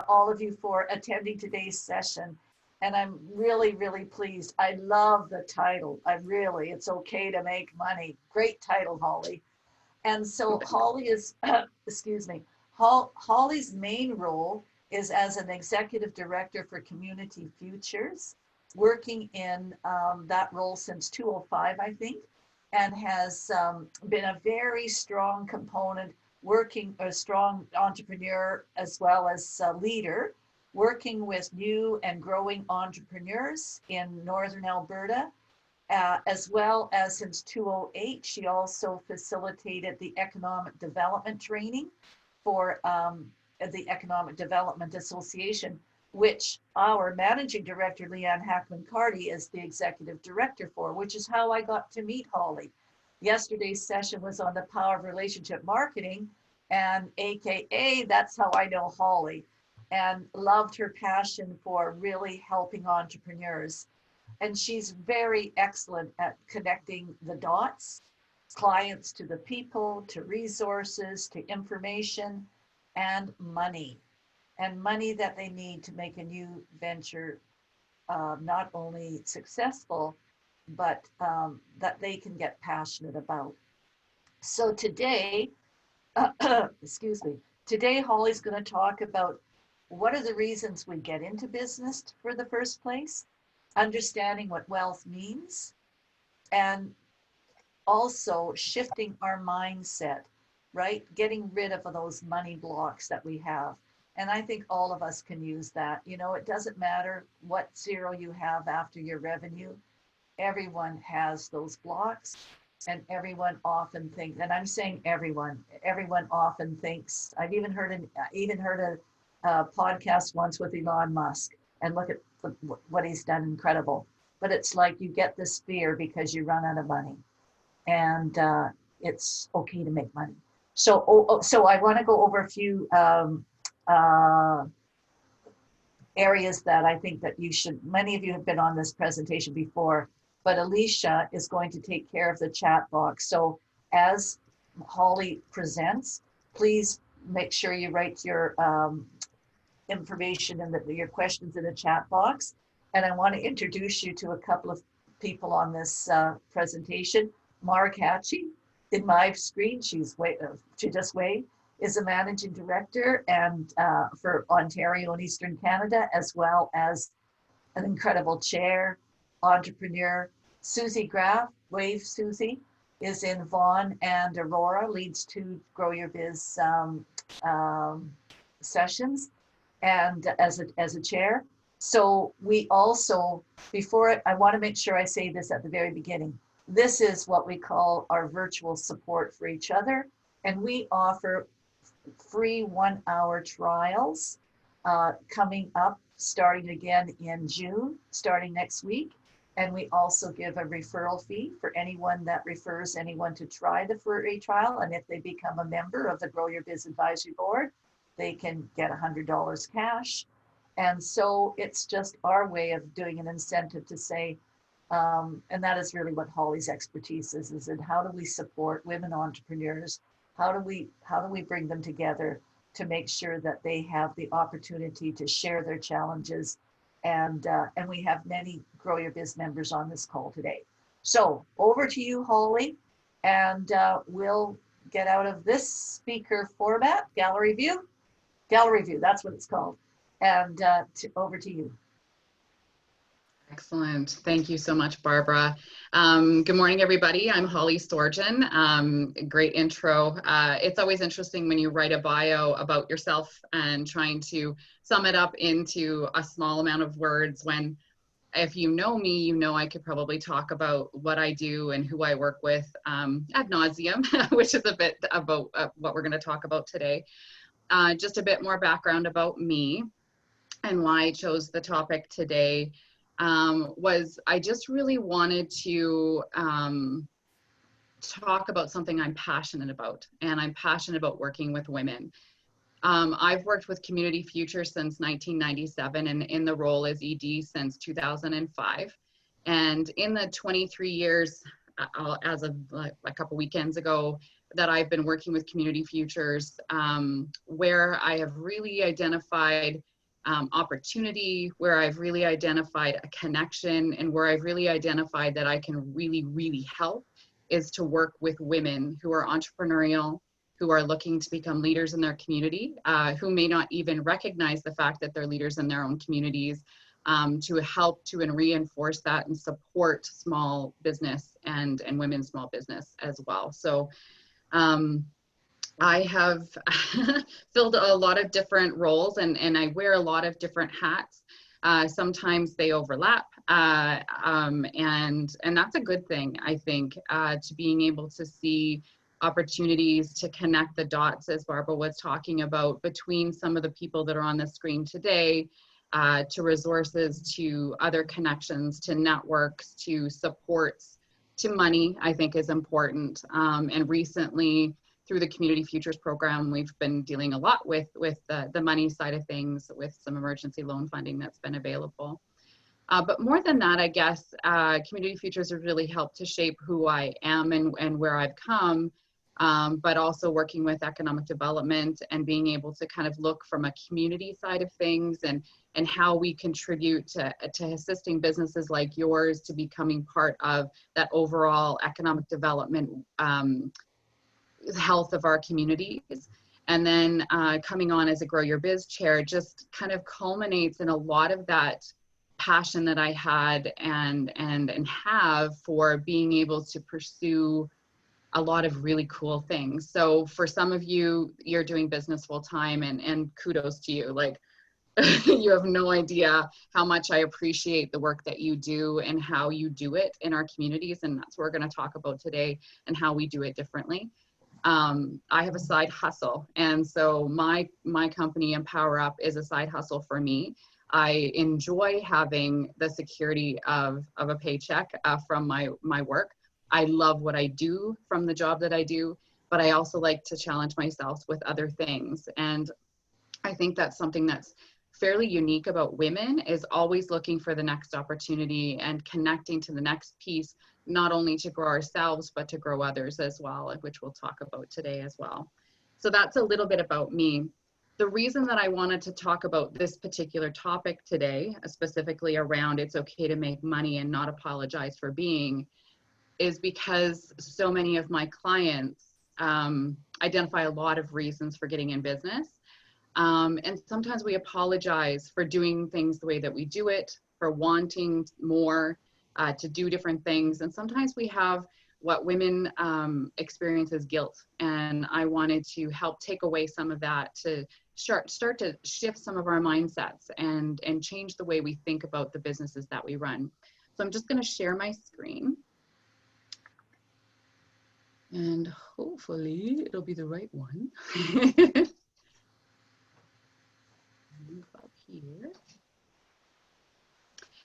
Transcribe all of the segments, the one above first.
all of you for attending today's session. And I'm really, really pleased. I love the title. It's okay to make money. Great title, Holly. And so Holly is, excuse me, Holly's main role is as an executive director for Community Futures, working in that role since 2005, I think, and has been a very strong component, working a strong entrepreneur as well as a leader, working with new and growing entrepreneurs in Northern Alberta, as well as since 2008, she also facilitated the economic development training for the Economic Development Association, which our managing director, Leanne Hackman-Carty, is the executive director for, which is how I got to meet Holly. Yesterday's session was on the power of relationship marketing, and AKA, that's how I know Holly, and loved her passion for really helping entrepreneurs. And she's very excellent at connecting the dots, clients to the people, to resources, to information, and money that they need to make a new venture not only successful, but that they can get passionate about. So today, excuse me, today Holly's going to talk about what are the reasons we get into business for the first place, understanding what wealth means, and also shifting our mindset, right? Getting rid of those money blocks that we have. And I think all of us can use that. You know, it doesn't matter what zero you have after your revenue. Everyone has those blocks, and everyone often thinks, and I'm saying everyone often thinks, I've even heard a podcast once with Elon Musk, and look at what he's done, incredible. But it's like you get this fear because you run out of money, and it's okay to make money. So I want to go over a few areas that I think that you should, many of you have been on this presentation before, but Alicia is going to take care of the chat box. So as Holly presents, please make sure you write your information and your questions in the chat box. And I want to introduce you to a couple of people on this presentation. Mara Catchy, in my screen, she just waved, is a managing director and for Ontario and Eastern Canada, as well as an incredible chair, entrepreneur. Susie Graff, wave Susie, is in Vaughan and Aurora, leads 2 Grow Your Biz sessions, and as a chair. So we also, I want to make sure I say this at the very beginning. This is what we call our virtual support for each other, and we offer free 1-hour trials coming up, starting again in June, starting next week. And we also give a referral fee for anyone that refers anyone to try the free trial. And if they become a member of the Grow Your Biz Advisory Board, they can get $100 cash. And so it's just our way of doing an incentive to say, and that is really what Holly's expertise is in how do we support women entrepreneurs? How do we bring them together to make sure that they have the opportunity to share their challenges? And we have many Grow Your Biz members on this call today. So over to you, Holly, and we'll get out of this speaker format, gallery view, that's what it's called. And over to you. Excellent. Thank you so much, Barbara. Good morning, everybody. I'm Holly Storgen. Great intro. It's always interesting when you write a bio about yourself and trying to sum it up into a small amount of words when, if you know me, you know I could probably talk about what I do and who I work with ad nauseum, which is a bit about what we're going to talk about today. Just a bit more background about me and why I chose the topic today. Was I just really wanted to talk about something I'm passionate about, and I'm passionate about working with women. I've worked with Community Futures since 1997 and in the role as ED since 2005. And in the 23 years, as of a couple weekends ago, that I've been working with Community Futures, where I have really identified opportunity, where I've really identified a connection, and where I've really identified that I can really, really help is to work with women who are entrepreneurial, who are looking to become leaders in their community, who may not even recognize the fact that they're leaders in their own communities, to help to and reinforce that and support small business and women's small business as well. So I have filled a lot of different roles, and I wear a lot of different hats. Sometimes they overlap, and that's a good thing, I think, to being able to see opportunities to connect the dots, as Barbara was talking about, between some of the people that are on the screen today, to resources, to other connections, to networks, to supports, to money, I think is important. And recently, through the Community Futures program, we've been dealing a lot with the money side of things, with some emergency loan funding that's been available. But more than that, I guess, Community Futures have really helped to shape who I am and where I've come, but also working with economic development and being able to kind of look from a community side of things and how we contribute to assisting businesses like yours to becoming part of that overall economic development health of our communities. And then coming on as a Grow Your Biz chair just kind of culminates in a lot of that passion that I had and have for being able to pursue a lot of really cool things. So for some of you, you're doing business full time, and kudos to you. Like, you have no idea how much I appreciate the work that you do and how you do it in our communities. And that's what we're going to talk about today, and how we do it differently. I have a side hustle. And so my company, Empower Up, is a side hustle for me. I enjoy having the security of a paycheck from my work. I love what I do from the job that I do, but I also like to challenge myself with other things. And I think that's something that's fairly unique about women, is always looking for the next opportunity and connecting to the next piece, not only to grow ourselves, but to grow others as well, which we'll talk about today as well. So that's a little bit about me. The reason that I wanted to talk about this particular topic today, specifically around it's okay to make money and not apologize for being, is because so many of my clients identify a lot of reasons for getting in business. And sometimes we apologize for doing things the way that we do it, for wanting more, to do different things. And sometimes we have what women experience as guilt. And I wanted to help take away some of that, to start to shift some of our mindsets and change the way we think about the businesses that we run. So I'm just going to share my screen. And hopefully it'll be the right one. Move up here.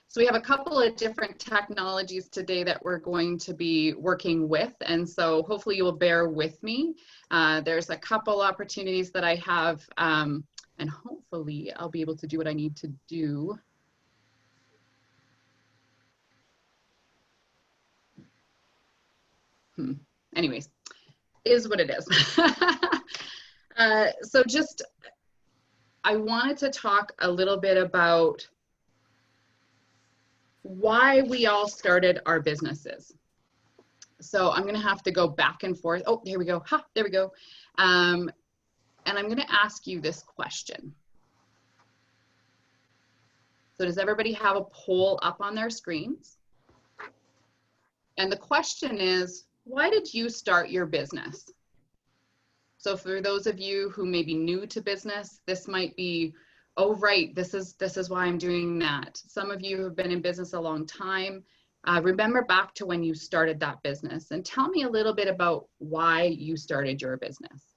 So we have a couple of different technologies today that we're going to be working with. And so hopefully you will bear with me. There's a couple opportunities that I have, and hopefully I'll be able to do what I need to do. Anyways, is what it is. So just, I wanted to talk a little bit about why we all started our businesses. So I'm going to have to go back and forth. Oh, here we go. Ha, there we go. And I'm going to ask you this question. So does everybody have a poll up on their screens? And the question is, why did you start your business? So for those of you who may be new to business, this might be, oh, right, this is why I'm doing that. Some of you have been in business a long time. Remember back to when you started that business, and tell me a little bit about why you started your business.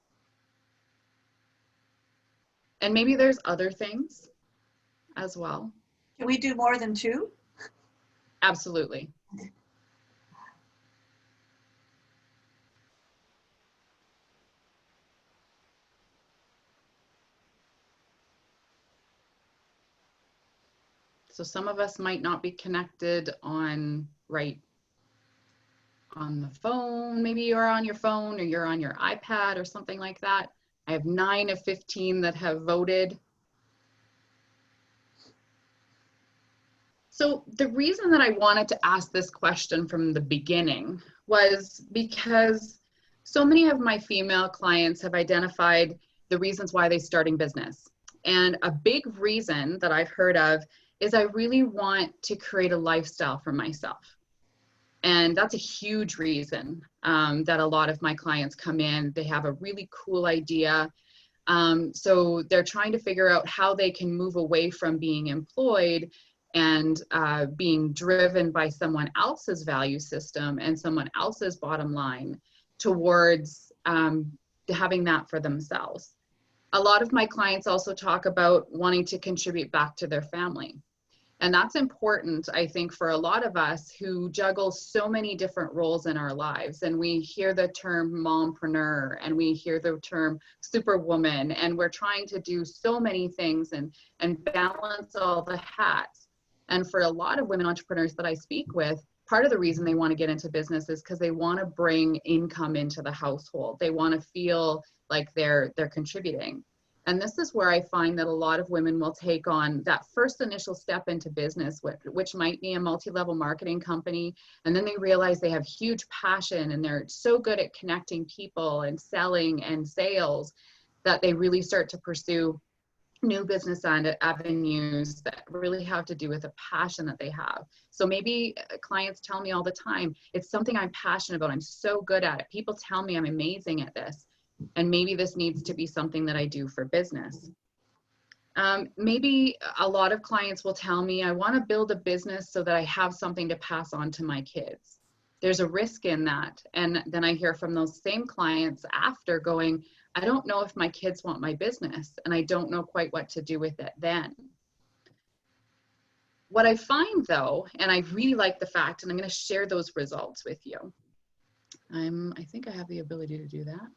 And maybe there's other things as well. Can we do more than two? Absolutely. So some of us might not be connected on on the phone. Maybe you're on your phone or you're on your iPad or something like that. I have 9 of 15 that have voted. So the reason that I wanted to ask this question from the beginning was because so many of my female clients have identified the reasons why they're starting business. And a big reason that I've heard of is I really want to create a lifestyle for myself. And that's a huge reason that a lot of my clients come in. They have a really cool idea. So they're trying to figure out how they can move away from being employed and being driven by someone else's value system and someone else's bottom line towards having that for themselves. A lot of my clients also talk about wanting to contribute back to their family. And that's important, I think, for a lot of us who juggle so many different roles in our lives. And we hear the term mompreneur and we hear the term superwoman, and we're trying to do so many things and balance all the hats. And for a lot of women entrepreneurs that I speak with, part of the reason they want to get into business is because they want to bring income into the household. They want to feel like they're contributing. And this is where I find that a lot of women will take on that first initial step into business, which might be a multi-level marketing company. And then they realize they have huge passion and they're so good at connecting people and selling and sales that they really start to pursue new business avenues that really have to do with the passion that they have. So maybe clients tell me all the time, it's something I'm passionate about. I'm so good at it. People tell me I'm amazing at this. And maybe this needs to be something that I do for business. Maybe a lot of clients will tell me, I want to build a business so that I have something to pass on to my kids. There's a risk in that. And then I hear from those same clients after going, I don't know if my kids want my business and I don't know quite what to do with it then. What I find though, and I really like the fact, and I'm going to share those results with you. I think I have the ability to do that.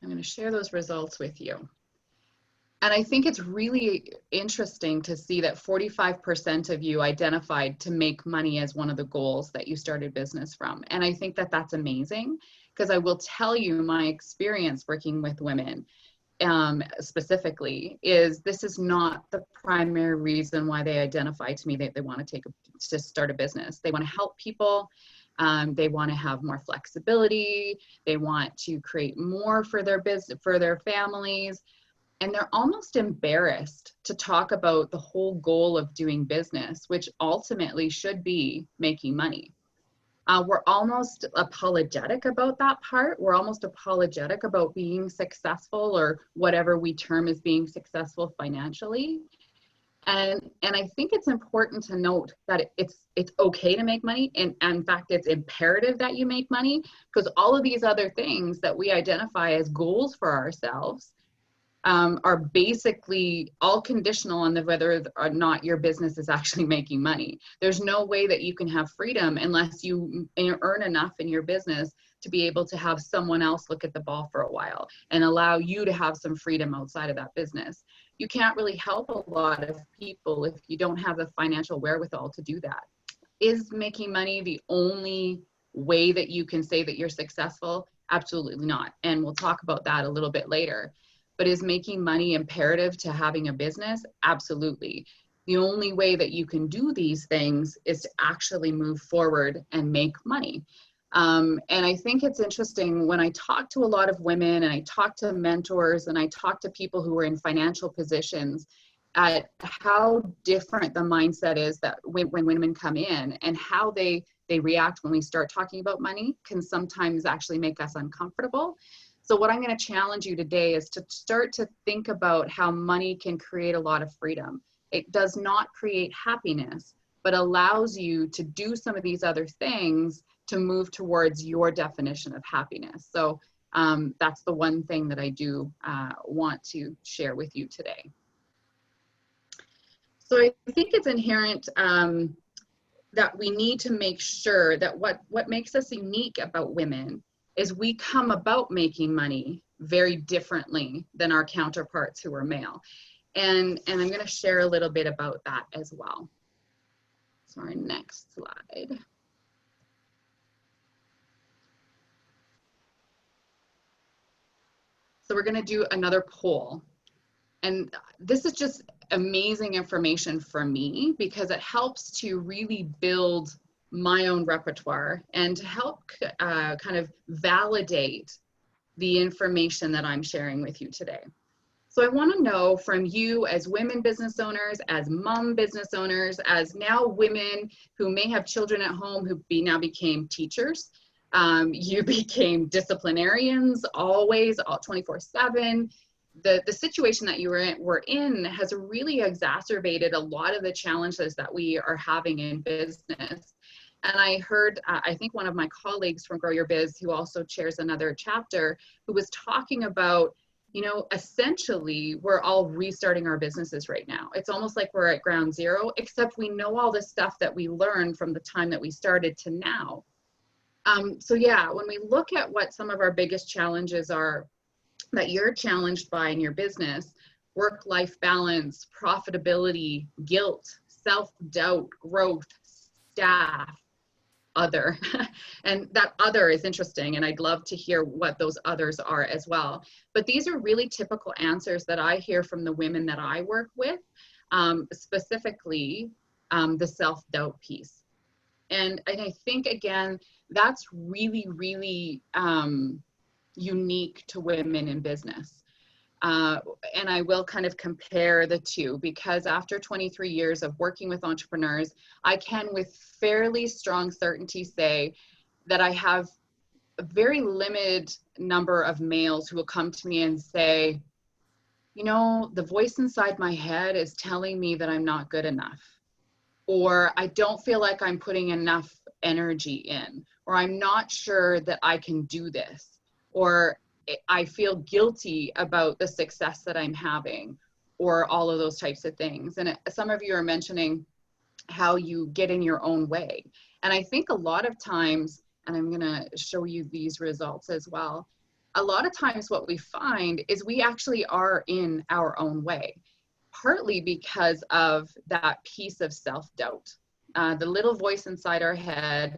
I'm going to share those results with you. And I think it's really interesting to see that 45% of you identified to make money as one of the goals that you started business from. And I think that that's amazing, because I will tell you my experience working with women specifically is this is not the primary reason why they identify to me that they want to start a business. They want to help people. They want to have more flexibility. They want to create more for their business, for their families. And they're almost embarrassed to talk about the whole goal of doing business, which ultimately should be making money. We're almost apologetic about that part. We're almost apologetic about being successful, or whatever we term as being successful financially. And I think it's important to note that it's okay to make money. And in fact, it's imperative that you make money, because all of these other things that we identify as goals for ourselves are basically all conditional on whether or not your business is actually making money. There's no way that you can have freedom unless you earn enough in your business to be able to have someone else look at the ball for a while and allow you to have some freedom outside of that business. You can't really help a lot of people if you don't have the financial wherewithal to do that. Is making money the only way that you can say that you're successful? Absolutely not. And we'll talk about that a little bit later. But is making money imperative to having a business? Absolutely. The only way that you can do these things is to actually move forward and make money. And I think it's interesting when I talk to a lot of women and I talk to mentors and I talk to people who are in financial positions at how different the mindset is that when women come in, and how they react when we start talking about money can sometimes actually make us uncomfortable. So what I'm going to challenge you today is to start to think about how money can create a lot of freedom. It does not create happiness, but allows you to do some of these other things to move towards your definition of happiness. So that's the one thing that I do want to share with you today. So I think it's inherent that we need to make sure that what makes us unique about women is we come about making money very differently than our counterparts who are male. And I'm going to share a little bit about that as well. So our next slide. So we're going to do another poll. And this is just amazing information for me because it helps to really build my own repertoire and to help kind of validate the information that I'm sharing with you today. So I want to know from you as women business owners, as mom business owners, as now women who may have children at home who now became teachers, you became disciplinarians always, all 24/7. The situation that you were in has really exacerbated a lot of the challenges that we are having in business. And I heard, I think one of my colleagues from Grow Your Biz, who also chairs another chapter, who was talking about, you know, essentially we're all restarting our businesses right now. It's almost like we're at ground zero, except we know all the stuff that we learned from the time that we started to now. So yeah, when we look at what some of our biggest challenges are that you're challenged by in your business, work-life balance, profitability, guilt, self-doubt, growth, staff, other. And that other is interesting, and I'd love to hear what those others are as well. But these are really typical answers that I hear from the women that I work with, specifically the self-doubt piece. And I think, again, that's really, really unique to women in business. And I will kind of compare the two, because after 23 years of working with entrepreneurs, I can with fairly strong certainty say that I have a very limited number of males who will come to me and say, you know, the voice inside my head is telling me that I'm not good enough, or I don't feel like I'm putting enough energy in, or I'm not sure that I can do this, or I feel guilty about the success that I'm having, or all of those types of things. And some of you are mentioning how you get in your own way. And I think a lot of times, and I'm going to show you these results as well, a lot of times what we find is we actually are in our own way, partly because of that piece of self-doubt, the little voice inside our head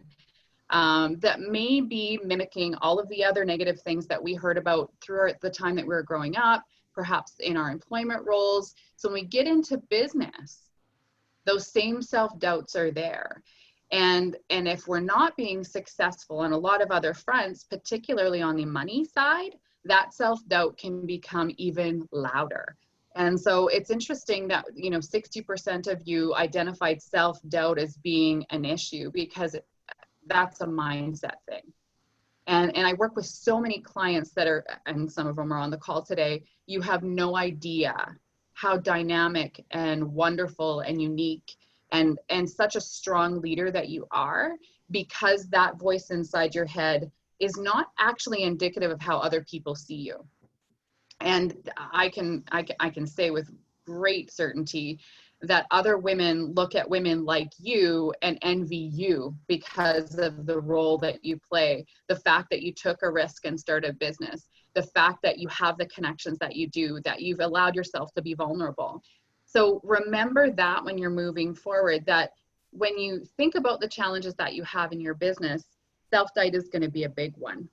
that may be mimicking all of the other negative things that we heard about throughout the time that we were growing up, perhaps in our employment roles. So when we get into business, those same self-doubts are there. And if we're not being successful on a lot of other fronts, particularly on the money side, that self-doubt can become even louder. And so it's interesting that, you know, 60% of you identified self-doubt as being an issue, because that's a mindset thing. And I work with so many clients that are, and some of them are on the call today, you have no idea how dynamic and wonderful and unique and such a strong leader that you are, because that voice inside your head is not actually indicative of how other people see you. And I can say with great certainty that other women look at women like you and envy you because of the role that you play, the fact that you took a risk and started a business, the fact that you have the connections that you do, that you've allowed yourself to be vulnerable. So remember that when you're moving forward, that when you think about the challenges that you have in your business, self-doubt is going to be a big one.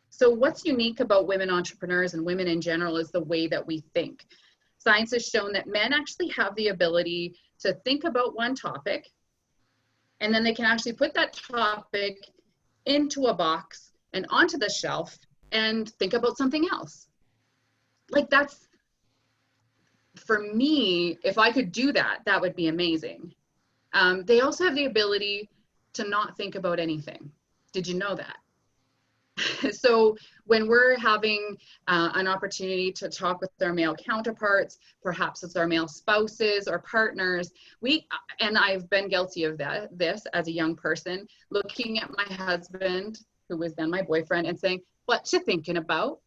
So what's unique about women entrepreneurs and women in general is the way that we think. Science has shown that men actually have the ability to think about one topic, and then they can actually put that topic into a box and onto the shelf and think about something else. Like, that's, for me, if I could do that, that would be amazing. They also have the ability to not think about anything. Did you know that? So when we're having an opportunity to talk with our male counterparts, perhaps it's our male spouses or partners, and I've been guilty of this as a young person, looking at my husband, who was then my boyfriend, and saying, "What you thinking about?"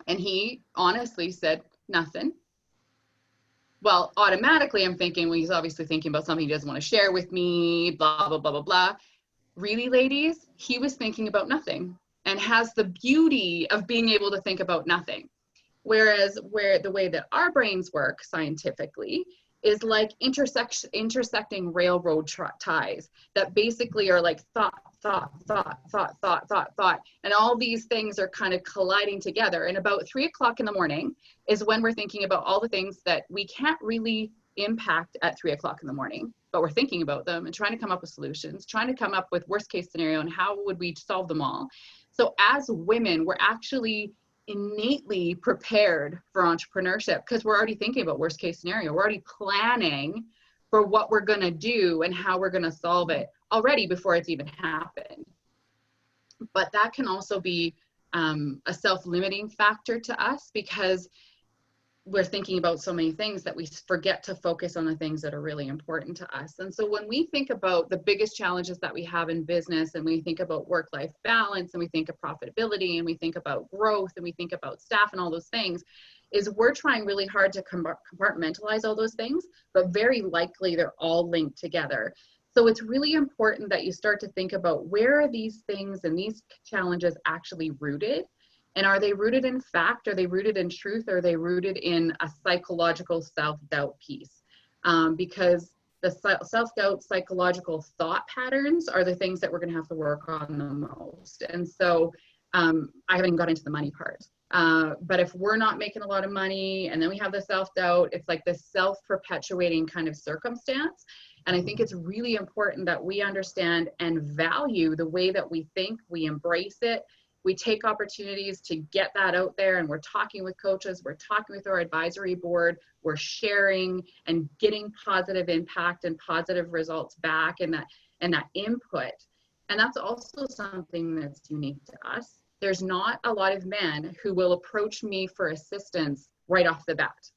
And he honestly said, "Nothing." Well, automatically I'm thinking, well, he's obviously thinking about something he doesn't want to share with me, blah, blah, blah, blah, blah. Really, ladies, he was thinking about nothing, and has the beauty of being able to think about nothing. Whereas the way that our brains work scientifically is like intersecting railroad ties that basically are like And all these things are kind of colliding together. And about 3 o'clock in the morning is when we're thinking about all the things that we can't really impact at 3 o'clock in the morning, but we're thinking about them and trying to come up with solutions, trying to come up with worst case scenario and how would we solve them all. So as women, we're actually innately prepared for entrepreneurship because we're already thinking about worst case scenario. We're already planning for what we're going to do and how we're going to solve it already before it's even happened. But that can also be a self-limiting factor to us because we're thinking about so many things that we forget to focus on the things that are really important to us. And so when we think about the biggest challenges that we have in business, and we think about work-life balance, and we think of profitability, and we think about growth, and we think about staff and all those things, is we're trying really hard to compartmentalize all those things, but very likely they're all linked together. So it's really important that you start to think about where are these things and these challenges actually rooted? And are they rooted in fact? Are they rooted in truth? Or are they rooted in a psychological self-doubt piece? Because the self-doubt psychological thought patterns are the things that we're going to have to work on the most. And so I haven't even got into the money part. But if we're not making a lot of money and then we have the self-doubt, it's like this self-perpetuating kind of circumstance. And I think it's really important that we understand and value the way that we think, we embrace it. We take opportunities to get that out there, and we're talking with coaches, we're talking with our advisory board, we're sharing and getting positive impact and positive results back and that input. And that's also something that's unique to us. There's not a lot of men who will approach me for assistance right off the bat.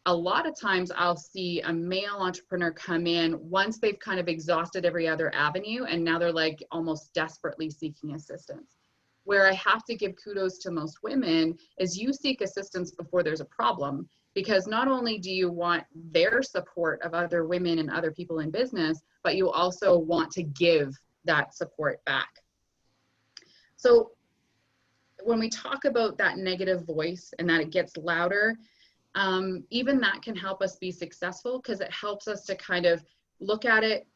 A lot of times I'll see a male entrepreneur come in once they've kind of exhausted every other avenue, and now they're like almost desperately seeking assistance. Where I have to give kudos to most women is you seek assistance before there's a problem, because not only do you want their support of other women and other people in business, but you also want to give that support back. So when we talk about that negative voice and that it gets louder, even that can help us be successful, because it helps us to kind of look at it,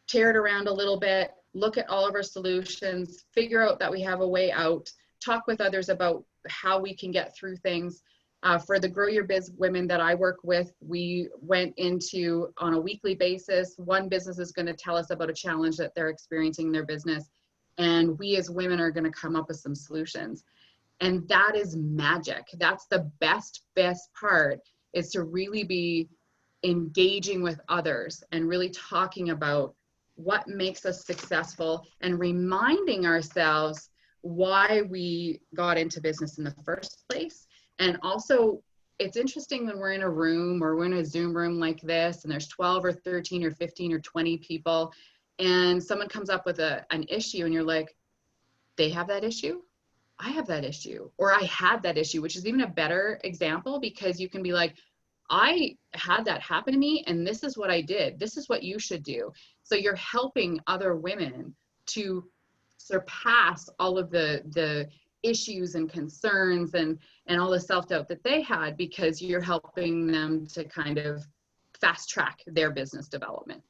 tear it around a little bit, look at all of our solutions, figure out that we have a way out, talk with others about how we can get through things. For the Grow Your Biz women that I work with, we went into on a weekly basis, one business is going to tell us about a challenge that they're experiencing in their business, and we as women are going to come up with some solutions. And that is magic. That's the best part, is to really be engaging with others and really talking about what makes us successful and reminding ourselves why we got into business in the first place. And also, it's interesting when we're in a room or we're in a Zoom room like this and there's 12 or 13 or 15 or 20 people and someone comes up with an issue and you're like, they have that issue? I have that issue, or I had that issue, which is even a better example, because you can be like, I had that happen to me and this is what I did. This is what you should do. So you're helping other women to surpass all of the issues and concerns and all the self-doubt that they had, because you're helping them to kind of fast track their business development.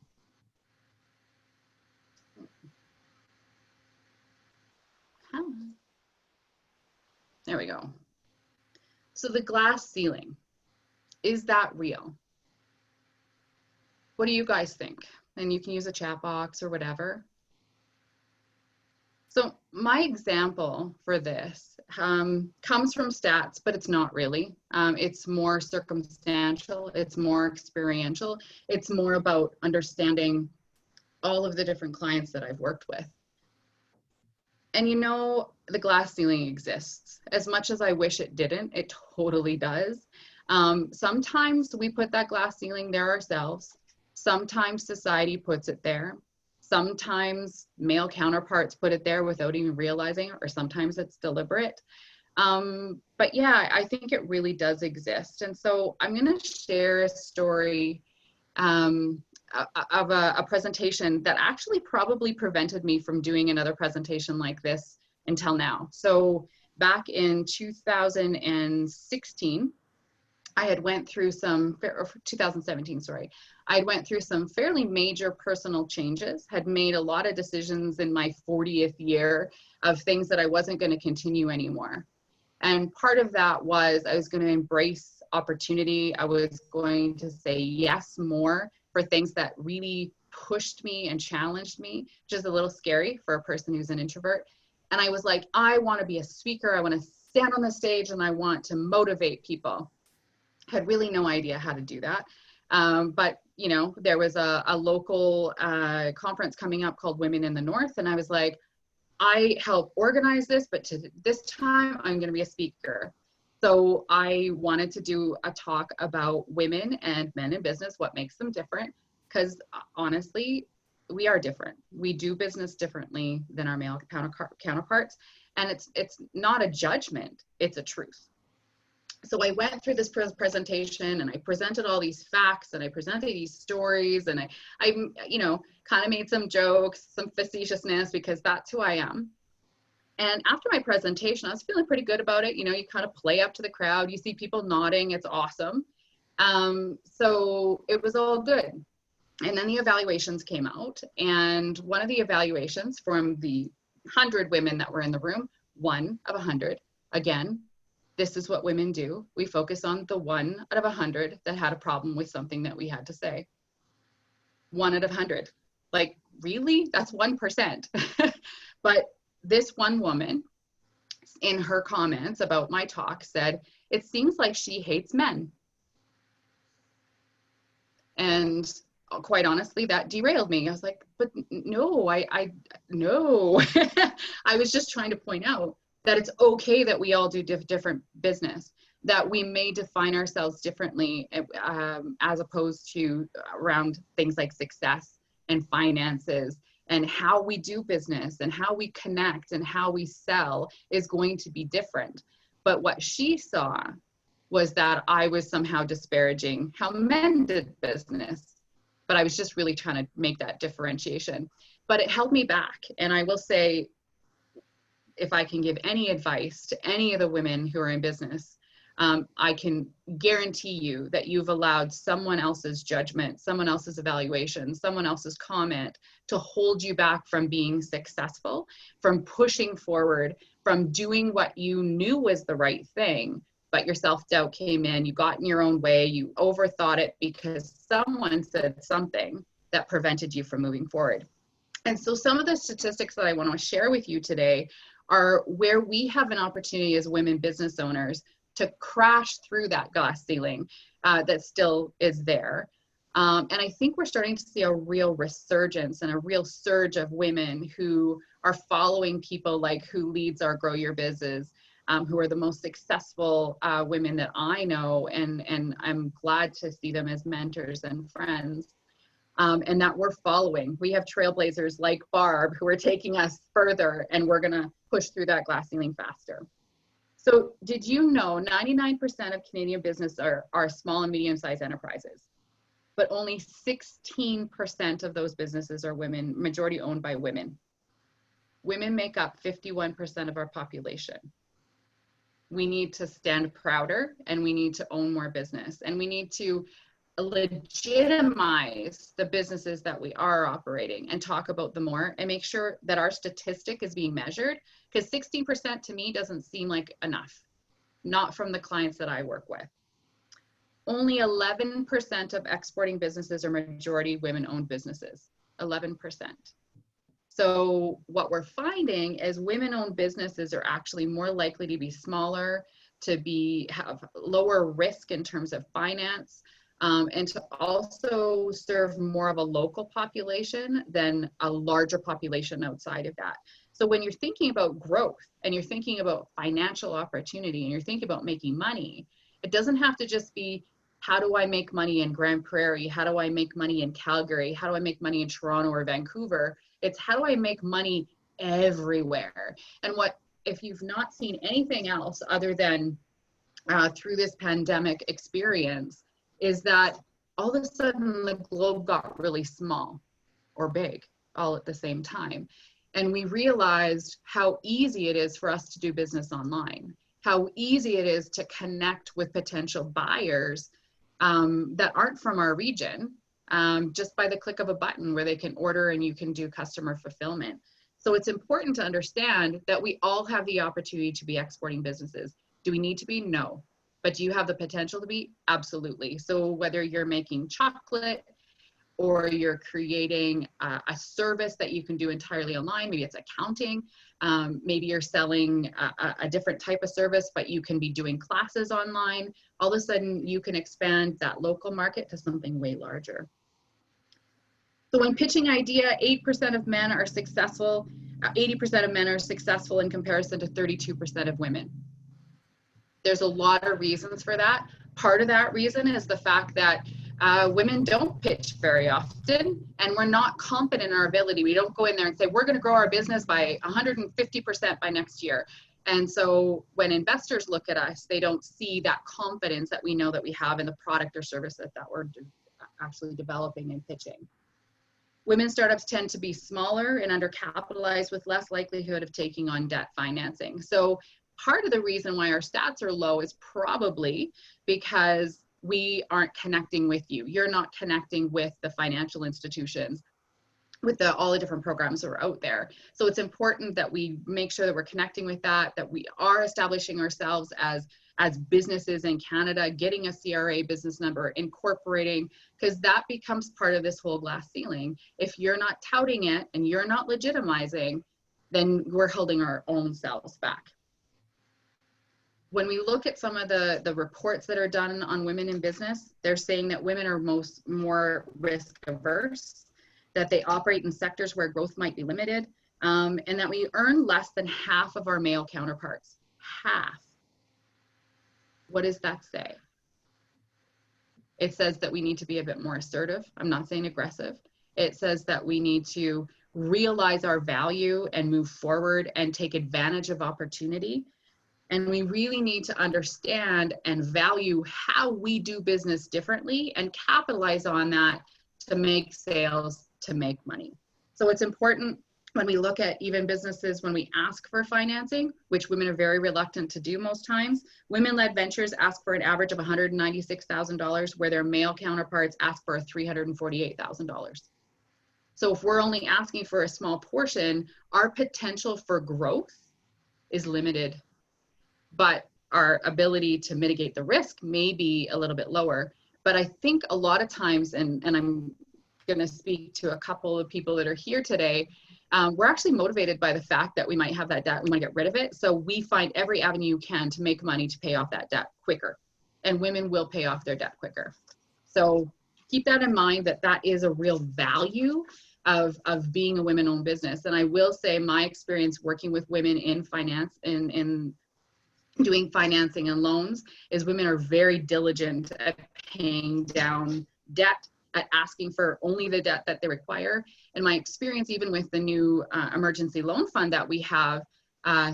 There we go. So the glass ceiling, is that real? What do you guys think? And you can use a chat box or whatever. So my example for this comes from stats, but it's not really. It's more circumstantial, it's more experiential, it's more about understanding all of the different clients that I've worked with. And you know, the glass ceiling exists. As much as I wish it didn't, it totally does. Sometimes we put that glass ceiling there ourselves. Sometimes society puts it there. Sometimes male counterparts put it there without even realizing, or sometimes it's deliberate. But yeah, I think it really does exist. And so I'm going to share a story of a presentation that actually probably prevented me from doing another presentation like this until now. So back in 2016, I had went through some, 2017, sorry. I went through some fairly major personal changes, had made a lot of decisions in my 40th year of things that I wasn't going to continue anymore. And part of that was I was going to embrace opportunity. I was going to say yes more for things that really pushed me and challenged me, which is a little scary for a person who's an introvert. And I was like, I want to be a speaker. I want to stand on the stage and I want to motivate people. Had really no idea how to do that. But, you know, there was a local conference coming up called Women in the North. And I was like, I help organize this, but this time I'm going to be a speaker. So I wanted to do a talk about women and men in business, what makes them different. Because honestly, we are different. We do business differently than our male counterparts. And it's not a judgment, it's a truth. So I went through this presentation and I presented all these facts and I presented these stories and I you know, kind of made some jokes, some facetiousness, because that's who I am. And after my presentation, I was feeling pretty good about it. You know, you kind of play up to the crowd, you see people nodding, it's awesome. So it was all good. And then the evaluations came out, and one of the evaluations from the 100 women that were in the room, 1 of 100, again, this is what women do. We focus on the 1 out of 100 that had a problem with something that we had to say. 1 out of 100. Like, really? That's 1%. But this one woman, in her comments about my talk, said, it seems like she hates men. And quite honestly, that derailed me. I was like, but no, no. I was just trying to point out that it's okay that we all do different business, that we may define ourselves differently as opposed to around things like success and finances, and how we do business and how we connect and how we sell is going to be different. But what she saw was that I was somehow disparaging how men did business. But I was just really trying to make that differentiation. But it held me back. And I will say, if I can give any advice to any of the women who are in business, I can guarantee you that you've allowed someone else's judgment, someone else's evaluation, someone else's comment to hold you back from being successful, from pushing forward, from doing what you knew was the right thing, but your self-doubt came in, you got in your own way, you overthought it because someone said something that prevented you from moving forward. And so some of the statistics that I want to share with you today are where we have an opportunity as women business owners to crash through that glass ceiling that still is there. And I think we're starting to see a real resurgence and a real surge of women who are following people like who leads our Grow Your Bizes, who are the most successful women that I know, and I'm glad to see them as mentors and friends, and that we're following. We have trailblazers like Barb who are taking us further, and we're gonna push through that glass ceiling faster. So did you know 99% of Canadian business are small and medium-sized enterprises, but only 16% of those businesses are women, majority owned by women. Women make up 51% of our population. We need to stand prouder, and we need to own more business, and we need to legitimize the businesses that we are operating and talk about them more and make sure that our statistic is being measured, because 16% to me doesn't seem like enough, not from the clients that I work with. Only 11% of exporting businesses are majority women-owned businesses, 11%. So what we're finding is women-owned businesses are actually more likely to be smaller, to have lower risk in terms of finance, and to also serve more of a local population than a larger population outside of that. So when you're thinking about growth and you're thinking about financial opportunity and you're thinking about making money, it doesn't have to just be, how do I make money in Grand Prairie? How do I make money in Calgary? How do I make money in Toronto or Vancouver? It's how do I make money everywhere? And if you've not seen anything else other than through this pandemic experience, is that all of a sudden the globe got really small or big all at the same time. And we realized how easy it is for us to do business online, how easy it is to connect with potential buyers that aren't from our region, just by the click of a button where they can order and you can do customer fulfillment. So it's important to understand that we all have the opportunity to be exporting businesses. Do we need to be? No. But do you have the potential to be? Absolutely. So whether you're making chocolate or you're creating a service that you can do entirely online, maybe it's accounting, maybe you're selling a different type of service, but you can be doing classes online, all of a sudden you can expand that local market to something way larger. So when pitching idea, 8% of men are successful, 80% of men are successful in comparison to 32% of women. There's a lot of reasons for that. Part of that reason is the fact that women don't pitch very often, and we're not confident in our ability. We don't go in there and say, we're going to grow our business by 150% by next year. And so when investors look at us, they don't see that confidence that we know that we have in the product or service that we're actually developing and pitching. Women startups tend to be smaller and undercapitalized with less likelihood of taking on debt financing. So part of the reason why our stats are low is probably because we aren't connecting with you. You're not connecting with the financial institutions, with all the different programs that are out there. So it's important that we make sure that we're connecting with that we are establishing ourselves as businesses in Canada, getting a CRA business number, incorporating, because that becomes part of this whole glass ceiling. If you're not touting it and you're not legitimizing, then we're holding our own selves back. When we look at some of the reports that are done on women in business, they're saying that women are more risk averse, that they operate in sectors where growth might be limited, and that we earn less than half of our male counterparts. Half. What does that say? It says that we need to be a bit more assertive. I'm not saying aggressive. It says that we need to realize our value and move forward and take advantage of opportunity. And we really need to understand and value how we do business differently and capitalize on that to make sales, to make money. So it's important when we look at even businesses, when we ask for financing, which women are very reluctant to do most times, women-led ventures ask for an average of $196,000, where their male counterparts ask for $348,000. So if we're only asking for a small portion, our potential for growth is limited, but our ability to mitigate the risk may be a little bit lower. But I think a lot of times, and I'm going to speak to a couple of people that are here today, we're actually motivated by the fact that we might have that debt, we want to get rid of it. So we find every avenue you can to make money to pay off that debt quicker. And women will pay off their debt quicker. So keep that in mind, that is a real value of being a women-owned business. And I will say my experience working with women in finance, in doing financing and loans, is women are very diligent at paying down debt, at asking for only the debt that they require. And my experience, even with the new emergency loan fund that we have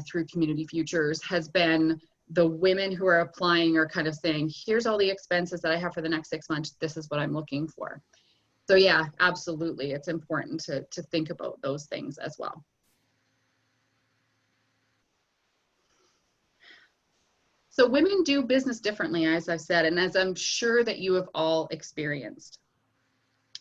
through Community Futures, has been the women who are applying are kind of saying, here's all the expenses that I have for the next 6 months. This is what I'm looking for. So yeah, absolutely. It's important to think about those things as well. So women do business differently, as I've said, and as I'm sure that you have all experienced.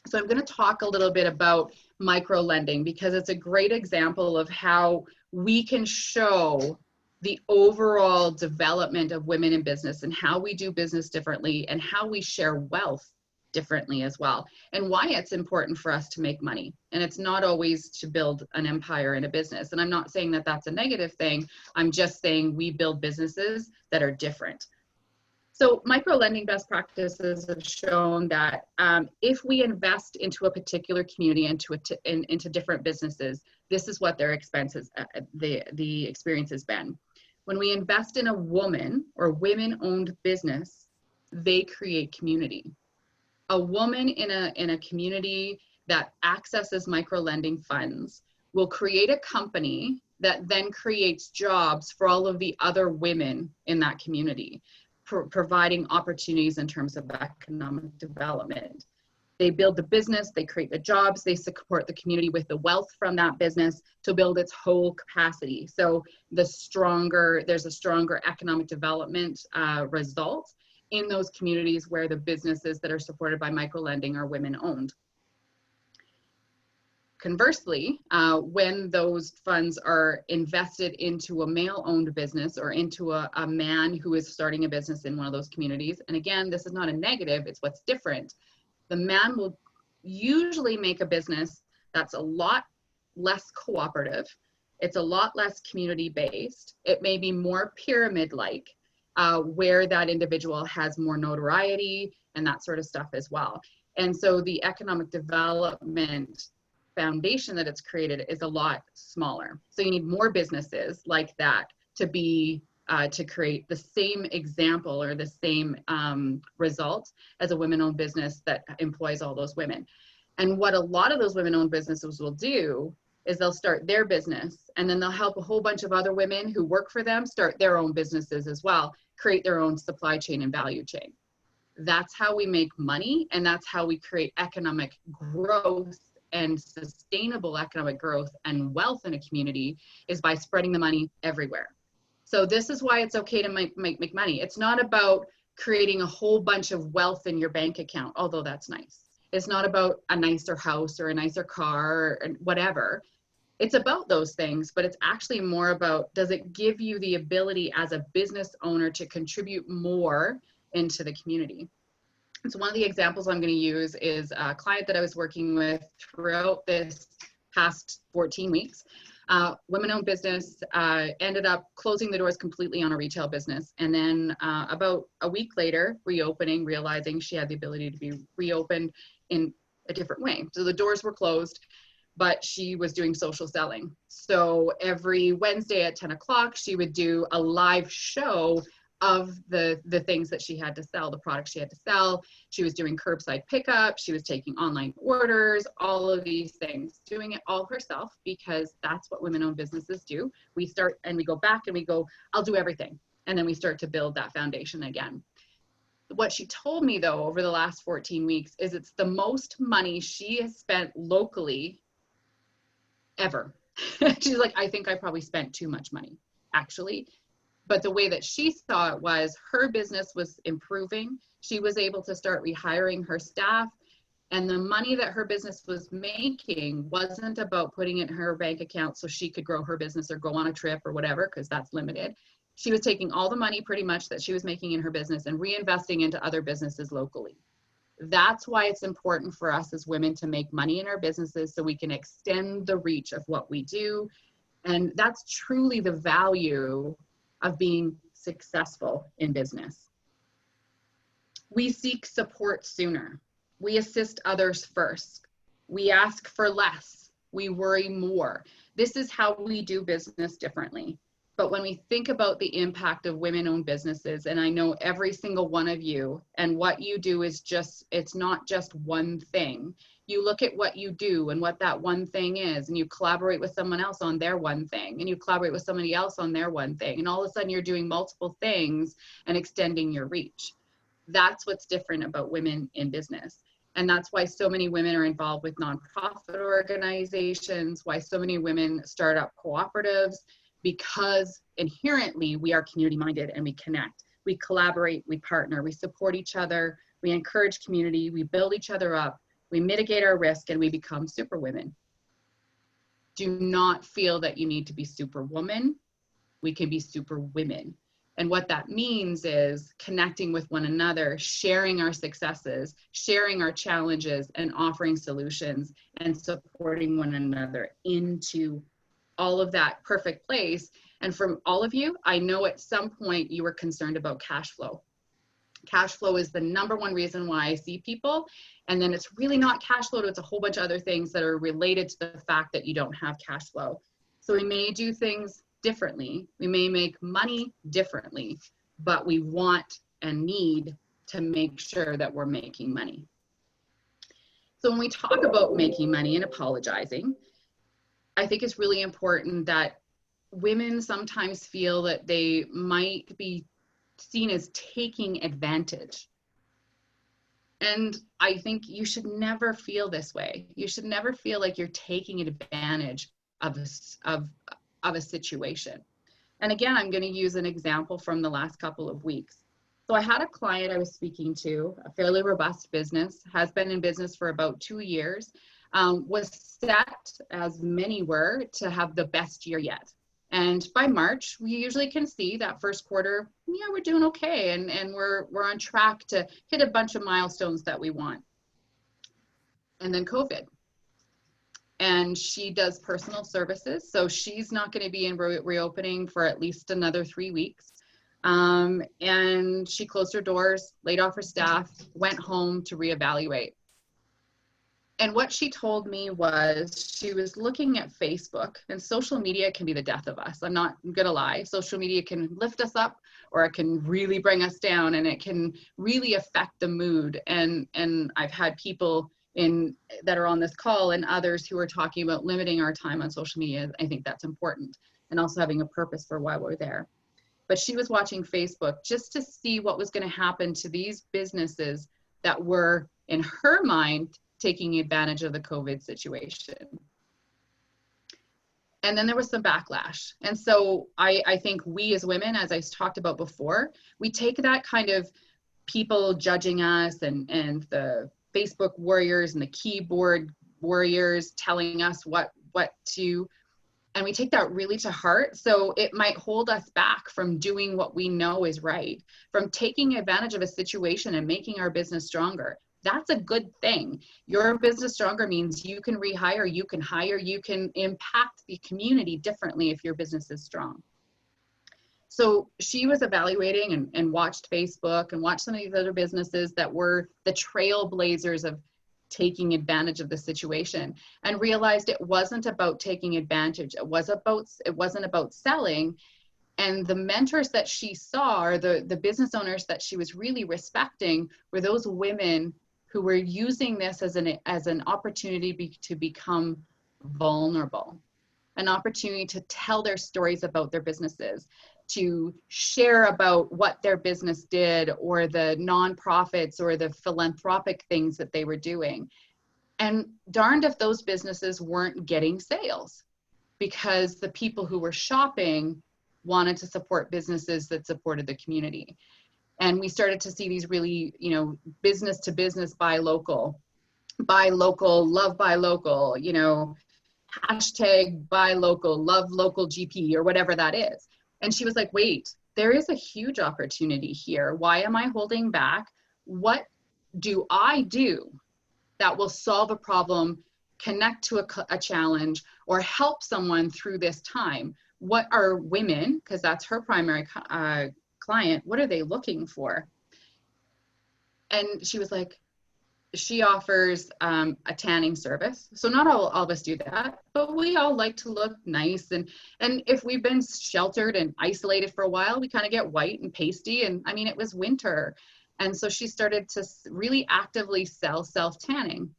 So I'm going to talk a little bit about micro lending, because it's a great example of how we can show the overall development of women in business and how we do business differently and how we share wealth differently as well, and why it's important for us to make money. And it's not always to build an empire in a business. And I'm not saying that that's a negative thing. I'm just saying we build businesses that are different. So micro-lending best practices have shown that if we invest into a particular community, into different businesses, this is what their expenses, the experience has been. When we invest in a woman or women-owned business, they create community. A woman in a community that accesses micro-lending funds will create a company that then creates jobs for all of the other women in that community, providing opportunities in terms of economic development. They build the business, they create the jobs, they support the community with the wealth from that business to build its whole capacity. So there's a stronger economic development result in those communities where the businesses that are supported by microlending are women owned. Conversely, when those funds are invested into a male-owned business or into a man who is starting a business in one of those communities, and again, this is not a negative, it's what's different. The man will usually make a business that's a lot less cooperative. It's a lot less community-based. It may be more pyramid-like, where that individual has more notoriety and that sort of stuff as well. And so the economic development foundation that it's created is a lot smaller. So you need more businesses like that to be to create the same example or the same result as a women-owned business that employs all those women. And what a lot of those women-owned businesses will do is they'll start their business, and then they'll help a whole bunch of other women who work for them start their own businesses as well, create their own supply chain and value chain. That's how we make money, and that's how we create economic growth and sustainable economic growth and wealth in a community, is by spreading the money everywhere. So this is why it's okay to make money. It's not about creating a whole bunch of wealth in your bank account, although that's nice. It's not about a nicer house or a nicer car or whatever. It's about those things, but it's actually more about, does it give you the ability as a business owner to contribute more into the community? So one of the examples I'm going to use is a client that I was working with throughout this past 14 weeks. Women-owned business, ended up closing the doors completely on a retail business. And then about a week later, reopening, realizing she had the ability to be reopened in a different way. So the doors were closed, but she was doing social selling. So every Wednesday at 10 o'clock, she would do a live show of the things that she had to sell, the products she had to sell. She was doing curbside pickup. She was taking online orders, all of these things, doing it all herself, because that's what women-owned businesses do. We start and we go back and we go, I'll do everything. And then we start to build that foundation again. What she told me though, over the last 14 weeks, is it's the most money she has spent locally ever. She's like, I think I probably spent too much money, actually. But the way that she saw it was her business was improving. She was able to start rehiring her staff. And the money that her business was making wasn't about putting it in her bank account so she could grow her business or go on a trip or whatever, because that's limited. She was taking all the money pretty much that she was making in her business and reinvesting into other businesses locally. That's why it's important for us as women to make money in our businesses so we can extend the reach of what we do. And that's truly the value of being successful in business. We seek support sooner. We assist others first. We ask for less. We worry more. This is how we do business differently. But when we think about the impact of women-owned businesses, and I know every single one of you, and what you do is just, it's not just one thing. You look at what you do and what that one thing is, and you collaborate with someone else on their one thing, and you collaborate with somebody else on their one thing, and all of a sudden you're doing multiple things and extending your reach. That's what's different about women in business. And that's why so many women are involved with nonprofit organizations, why so many women start up cooperatives, because inherently we are community minded and we connect, we collaborate, we partner, we support each other, we encourage community, we build each other up, we mitigate our risk, and we become super women. Do not feel that you need to be superwoman. We can be super women. And what that means is connecting with one another, sharing our successes, sharing our challenges, and offering solutions, and supporting one another into all of that perfect place. And from all of you, I know at some point you were concerned about cash flow. Cash flow is the number one reason why I see people. And then it's really not cash flow, it's a whole bunch of other things that are related to the fact that you don't have cash flow. So we may do things differently. We may make money differently, but we want and need to make sure that we're making money. So when we talk about making money and apologizing, I think it's really important that women sometimes feel that they might be seen as taking advantage. And I think you should never feel this way. You should never feel like you're taking advantage of a situation. And again, I'm going to use an example from the last couple of weeks. So I had a client I was speaking to, a fairly robust business, has been in business for about 2 years, was set, as many were, to have the best year yet. And by March, we usually can see that first quarter, yeah, we're doing okay. And we're on track to hit a bunch of milestones that we want. And then COVID. And she does personal services. So she's not going to be in reopening for at least another 3 weeks. And she closed her doors, laid off her staff, went home to reevaluate. And what she told me was she was looking at Facebook, and social media can be the death of us. I'm not gonna lie. Social media can lift us up, or it can really bring us down, and it can really affect the mood. And I've had people that are on this call and others who are talking about limiting our time on social media. I think that's important, and also having a purpose for why we're there. But she was watching Facebook just to see what was going to happen to these businesses that were, in her mind, taking advantage of the COVID situation. And then there was some backlash. And so I think we as women, as I talked about before, we take that kind of people judging us and the Facebook warriors and the keyboard warriors telling us what to, and we take that really to heart. So it might hold us back from doing what we know is right, from taking advantage of a situation and making our business stronger. That's a good thing. Your business stronger means you can rehire, you can hire, you can impact the community differently if your business is strong. So she was evaluating and watched Facebook and watched some of these other businesses that were the trailblazers of taking advantage of the situation, and realized it wasn't about taking advantage. It wasn't about selling. And the mentors that she saw, or the business owners that she was really respecting, were those women who were using this as an opportunity to become vulnerable, an opportunity to tell their stories about their businesses, to share about what their business did, or the nonprofits or the philanthropic things that they were doing. And darned if those businesses weren't getting sales, because the people who were shopping wanted to support businesses that supported the community. And we started to see these really, business to business, buy local, love buy local, hashtag buy local, love local GP, or whatever that is. And she was like, wait, there is a huge opportunity here. Why am I holding back? What do I do that will solve a problem, connect to a challenge, or help someone through this time? What are women, because that's her primary client, what are they looking for? And she was like, she offers a tanning service. So not all of us do that, but we all like to look nice. And if we've been sheltered and isolated for a while, we kind of get white and pasty. And I mean, it was winter. And so she started to really actively sell self-tanning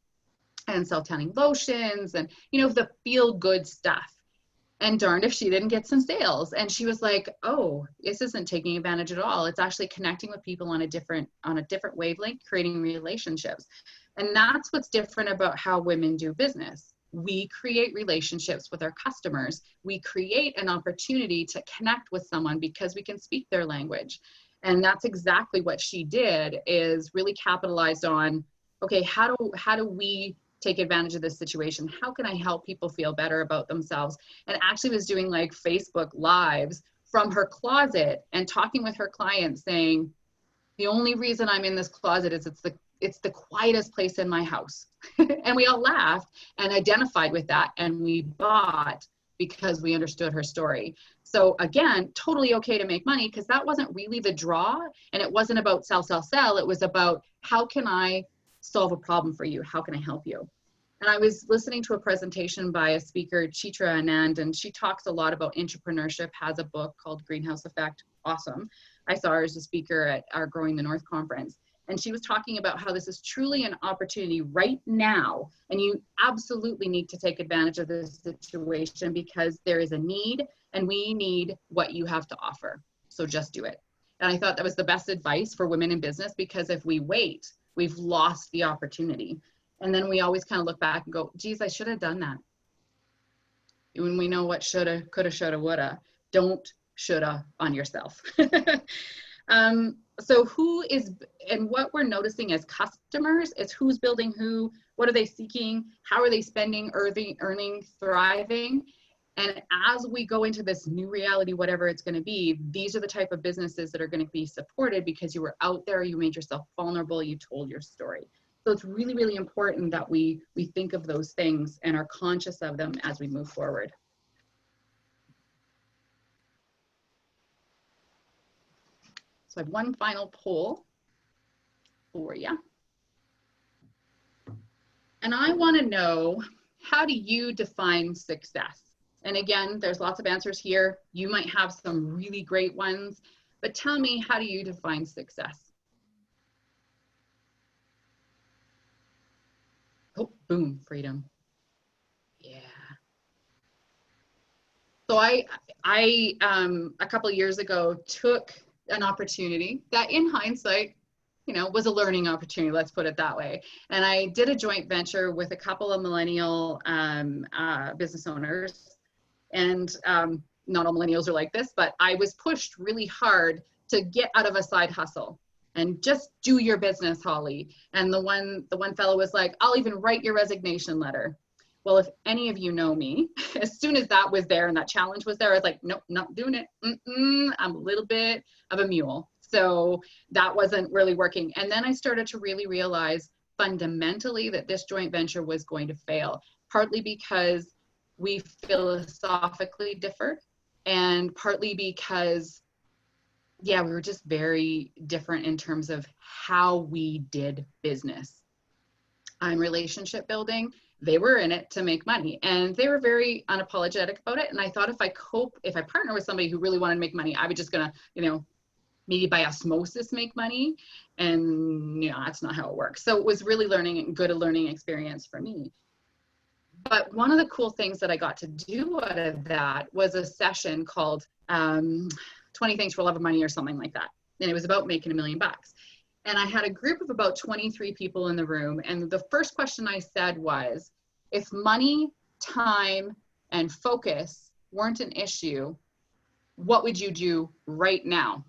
and self-tanning lotions and, the feel-good stuff. And darned if she didn't get some sales. And she was like, oh, this isn't taking advantage at all. It's actually connecting with people on a different wavelength, creating relationships. And that's what's different about how women do business. We create relationships with our customers. We create an opportunity to connect with someone because we can speak their language. And that's exactly what she did, is really capitalized on, okay, how do we take advantage of this situation? How can I help people feel better about themselves? And actually was doing like Facebook lives from her closet and talking with her clients, saying, the only reason I'm in this closet is it's the quietest place in my house. And we all laughed and identified with that, and we bought because we understood her story. So again, totally okay to make money, because that wasn't really the draw, and it wasn't about sell. It was about, how can I solve a problem for you? How can I help you? And I was listening to a presentation by a speaker, Chitra Anand, and she talks a lot about entrepreneurship, has a book called Greenhouse Effect. Awesome. I saw her as a speaker at our Growing the North conference. And she was talking about how this is truly an opportunity right now. And you absolutely need to take advantage of this situation, because there is a need, and we need what you have to offer. So just do it. And I thought that was the best advice for women in business, because if we wait, we've lost the opportunity. And then we always kind of look back and go, geez, I should have done that. When we know what shoulda, coulda, shoulda, woulda, don't shoulda on yourself. So who is, and what we're noticing as customers is who's building who, what are they seeking, how are they spending, earning, thriving. And as we go into this new reality, whatever it's going to be, these are the type of businesses that are going to be supported because you were out there, you made yourself vulnerable, you told your story. So it's really, really important that we think of those things and are conscious of them as we move forward. So I have one final poll for you. And I want to know, how do you define success? And again, there's lots of answers here. You might have some really great ones, but tell me, how do you define success? Oh, boom, freedom. Yeah. So I a couple of years ago took an opportunity that in hindsight, you know, was a learning opportunity, let's put it that way. And I did a joint venture with a couple of millennial business owners. And not all millennials are like this, but I was pushed really hard to get out of a side hustle and just do your business, Holly. And the one fellow was like, I'll even write your resignation letter. Well, if any of you know me, as soon as that was there and that challenge was there, I was like, nope, not doing it. I'm a little bit of a mule. So that wasn't really working. And then I started to really realize fundamentally that this joint venture was going to fail, partly because we philosophically differed, and partly because, yeah, we were just very different in terms of how we did business. I'm relationship building. They were in it to make money, and they were very unapologetic about it. And I thought if I partner with somebody who really wanted to make money, I was just gonna, you know, maybe by osmosis make money. And, you know, that's not how it works. So it was really good learning experience for me. But one of the cool things that I got to do out of that was a session called 20 Things for Love of Money or something like that. And it was about making $1 million. And I had a group of about 23 people in the room. And the first question I said was, if money, time, and focus weren't an issue, what would you do right now?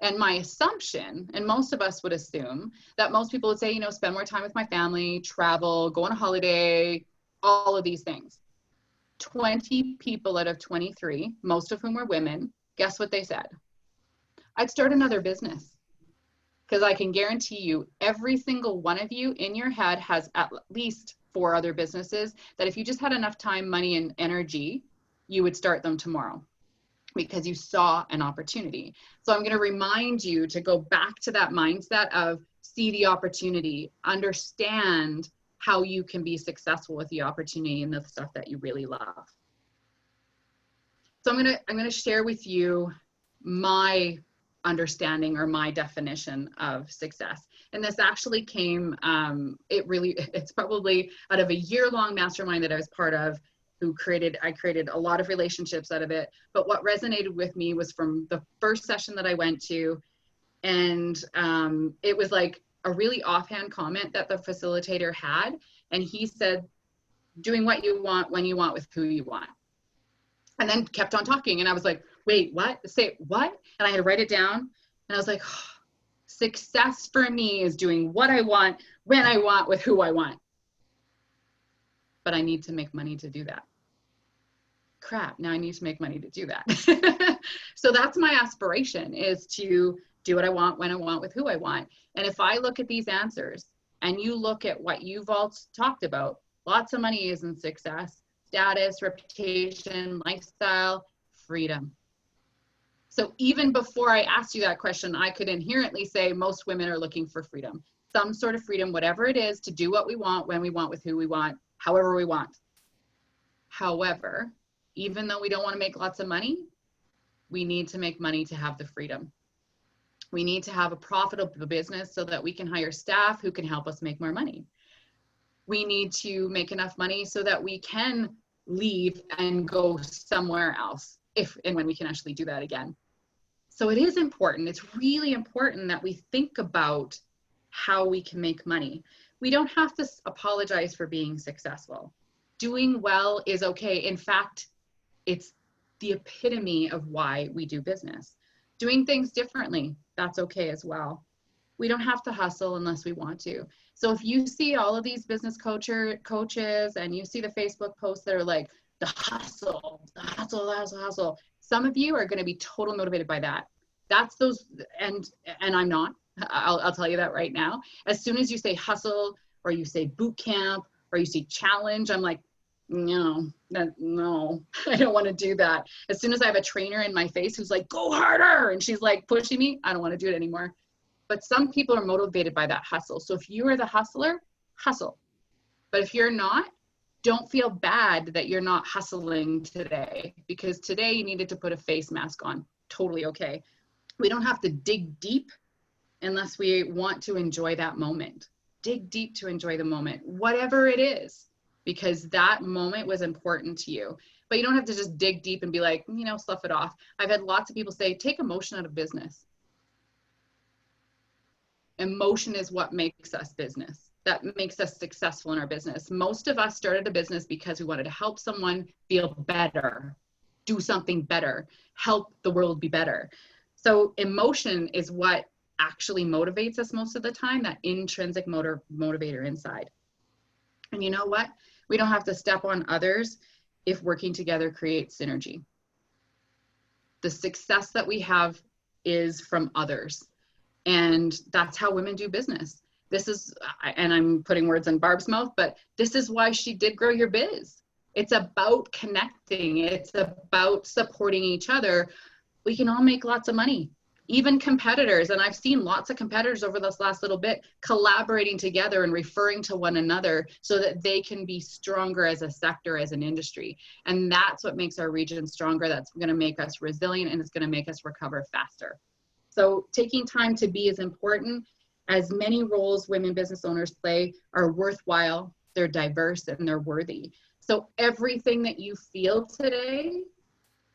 And my assumption, and most of us would assume, that most people would say, you know, spend more time with my family, travel, go on a holiday, all of these things. 20 people out of 23, most of whom were women, guess what they said? I'd start another business. Because I can guarantee you, every single one of you in your head has at least 4 other businesses that if you just had enough time, money, and energy, you would start them tomorrow, because you saw an opportunity. So I'm going to remind you to go back to that mindset of see the opportunity, understand how you can be successful with the opportunity and the stuff that you really love. So I'm going to share with you my understanding or my definition of success. And this actually came, it's probably out of a year-long mastermind that I was part of, I created a lot of relationships out of it. But what resonated with me was from the first session that I went to. And it was like a really offhand comment that the facilitator had. And he said, doing what you want, when you want, with who you want. And then kept on talking. And I was like, wait, what? Say what? And I had to write it down. And I was like, oh, success for me is doing what I want, when I want, with who I want. But I need to make money to do that. Crap, now I need to make money to do that. So that's my aspiration, is to do what I want, when I want, with who I want. And if I look at these answers and you look at what you've all talked about, lots of money isn't success, status, reputation, lifestyle, freedom. So even before I asked you that question, I could inherently say most women are looking for freedom, some sort of freedom, whatever it is, to do what we want, when we want, with who we want, however we want. However, even though we don't want to make lots of money, we need to make money to have the freedom. We need to have a profitable business so that we can hire staff who can help us make more money. We need to make enough money so that we can leave and go somewhere else, if and when we can actually do that again. So it is important. It's really important that we think about how we can make money. We don't have to apologize for being successful. Doing well is okay. In fact, it's the epitome of why we do business. Doing things differently, that's okay as well. We don't have to hustle unless we want to. So if you see all of these business coaches and you see the Facebook posts that are like, the hustle, some of you are going to be totally motivated by that. That's those, and I'm not. I'll tell you that right now. As soon as you say hustle, or you say boot camp, or you say challenge, I'm like, no, I don't want to do that. As soon as I have a trainer in my face who's like, go harder, and she's like pushing me, I don't want to do it anymore. But some people are motivated by that hustle. So if you are the hustler, hustle. But if you're not, don't feel bad that you're not hustling today, because today you needed to put a face mask on. Totally okay. We don't have to dig deep unless we want to enjoy that moment. Dig deep to enjoy the moment, whatever it is, because that moment was important to you. But you don't have to just dig deep and be like, slough it off. I've had lots of people say, take emotion out of business. Emotion is what makes us business. That makes us successful in our business. Most of us started a business because we wanted to help someone feel better, do something better, help the world be better. So emotion is what actually motivates us most of the time, that intrinsic motivator inside. And you know what? We don't have to step on others if working together creates synergy. The success that we have is from others. And that's how women do business. This is, and I'm putting words in Barb's mouth, but this is why she did Grow Your Biz. It's about connecting. It's about supporting each other. We can all make lots of money, even competitors. And I've seen lots of competitors over this last little bit collaborating together and referring to one another so that they can be stronger as a sector, as an industry. And that's what makes our region stronger. That's going to make us resilient, and it's going to make us recover faster. So taking time to be is important. As many roles women business owners play are worthwhile, they're diverse, and they're worthy. So everything that you feel today,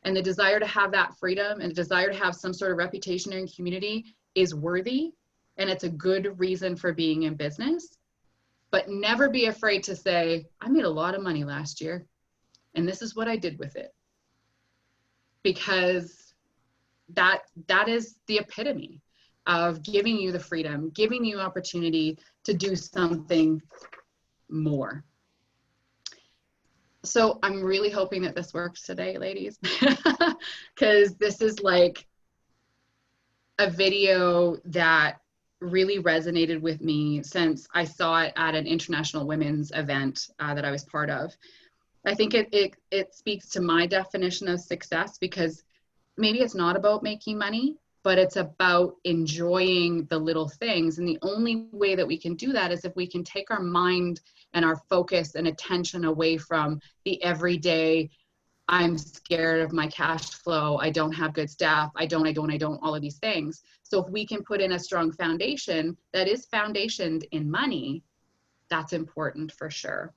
and the desire to have that freedom and the desire to have some sort of reputation in community, is worthy, and it's a good reason for being in business. But never be afraid to say, I made a lot of money last year, and this is what I did with it. Because that is the epitome of giving you the freedom, giving you opportunity to do something more. So I'm really hoping that this works today, ladies, because this is like a video that really resonated with me since I saw it at an international women's event that I was part of. I think it speaks to my definition of success, because maybe it's not about making money, but it's about enjoying the little things. And the only way that we can do that is if we can take our mind and our focus and attention away from the everyday, I'm scared of my cash flow, I don't have good staff, I don't, all of these things. So if we can put in a strong foundation that is foundationed in money, that's important for sure.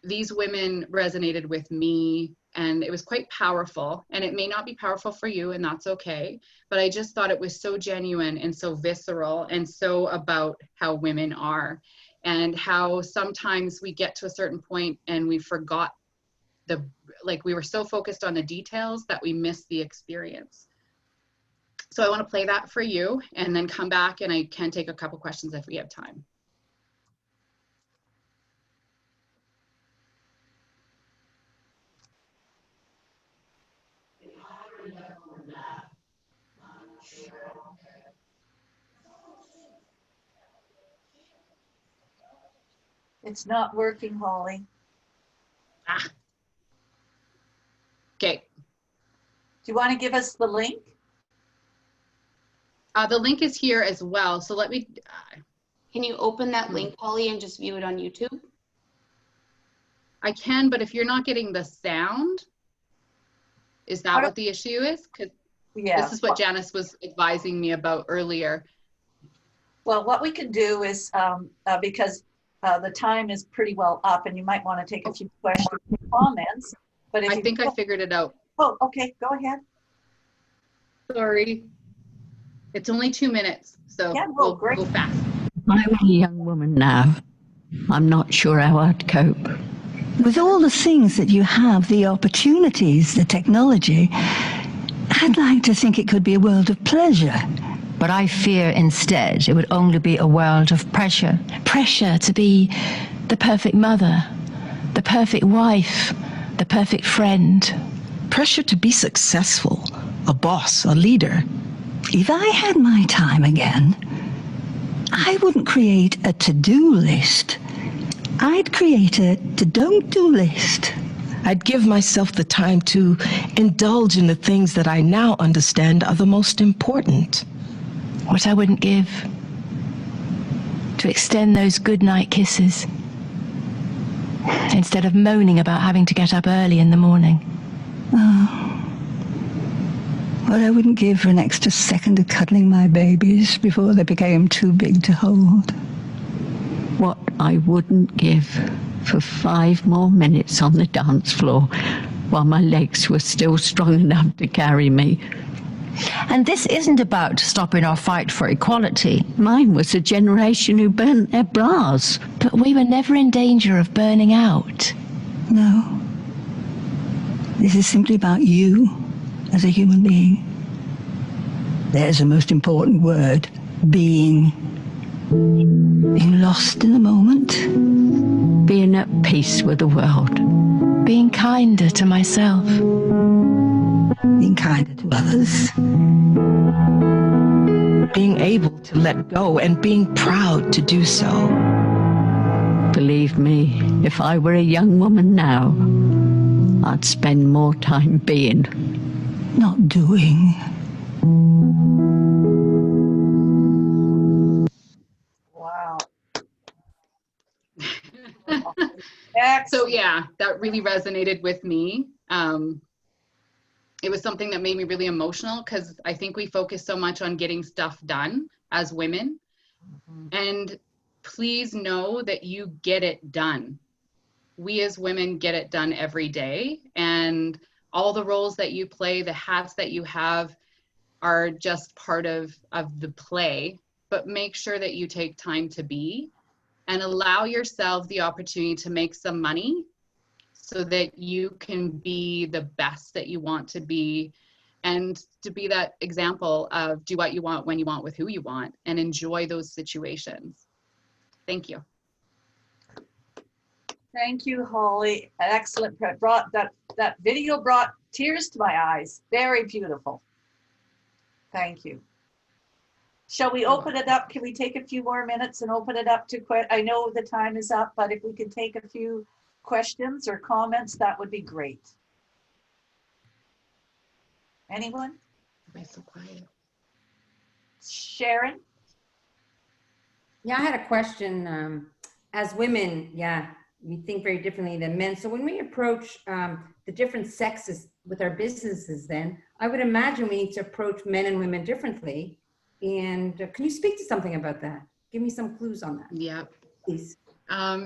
These women resonated with me, and it was quite powerful, and it may not be powerful for you, and that's okay, but I just thought it was so genuine and so visceral and so about how women are, and how sometimes we get to a certain point and we forgot we were so focused on the details that we missed the experience. So I want to play that for you and then come back, and I can take a couple questions if we have time. It's not working, Holly. Okay. Do you want to give us the link? The link is here as well. So let me. Can you open that link, Holly, and just view it on YouTube? I can, but if you're not getting the sound, is that what the issue is? Because this is what Janice was advising me about earlier. Well, what we can do is, because the time is pretty well up, and you might want to take a few questions and comments. But if I think I figured it out. Oh, okay, go ahead. Sorry. It's only 2 minutes, so yeah, we'll go fast. I were a young woman now, I'm not sure how I'd cope. With all the things that you have, the opportunities, the technology, I'd like to think it could be a world of pleasure. But I fear instead it would only be a world of pressure. Pressure to be the perfect mother, the perfect wife, the perfect friend. Pressure to be successful, a boss, a leader. If I had my time again, I wouldn't create a to-do list. I'd create a to-don't-do list. I'd give myself the time to indulge in the things that I now understand are the most important. What I wouldn't give to extend those goodnight kisses instead of moaning about having to get up early in the morning. What I wouldn't give for an extra second of cuddling my babies before they became too big to hold. What I wouldn't give for 5 more minutes on the dance floor while my legs were still strong enough to carry me. And this isn't about stopping our fight for equality. Mine was a generation who burnt their bras. But we were never in danger of burning out. No. This is simply about you as a human being. There's the most important word, being. Being lost in the moment. Being at peace with the world. Being kinder to myself. Being kinder to others. Being able to let go and being proud to do so. Believe me, if I were a young woman now, I'd spend more time being. Not doing. Wow. So yeah, that really resonated with me. It was something that made me really emotional because I think we focus so much on getting stuff done as women. And please know that you get it done. We as women get it done every day. And all the roles that you play, the hats that you have are just part of the play. But make sure that you take time to be and allow yourself the opportunity to make some money so that you can be the best that you want to be, and to be that example of do what you want, when you want, with who you want, and enjoy those situations. Thank you. Thank you, Holly. Excellent. That video brought tears to my eyes. Very beautiful. Thank you. Shall we open it up? Can we take a few more minutes and open it up to I know the time is up, but if we could take a few questions or comments, that would be great. Anyone? Everybody's so quiet. Sharon? Yeah, I had a question. As women, yeah, we think very differently than men. So when we approach the different sexes with our businesses, then I would imagine we need to approach men and women differently. And can you speak to something about that? Give me some clues on that. Yeah. Please.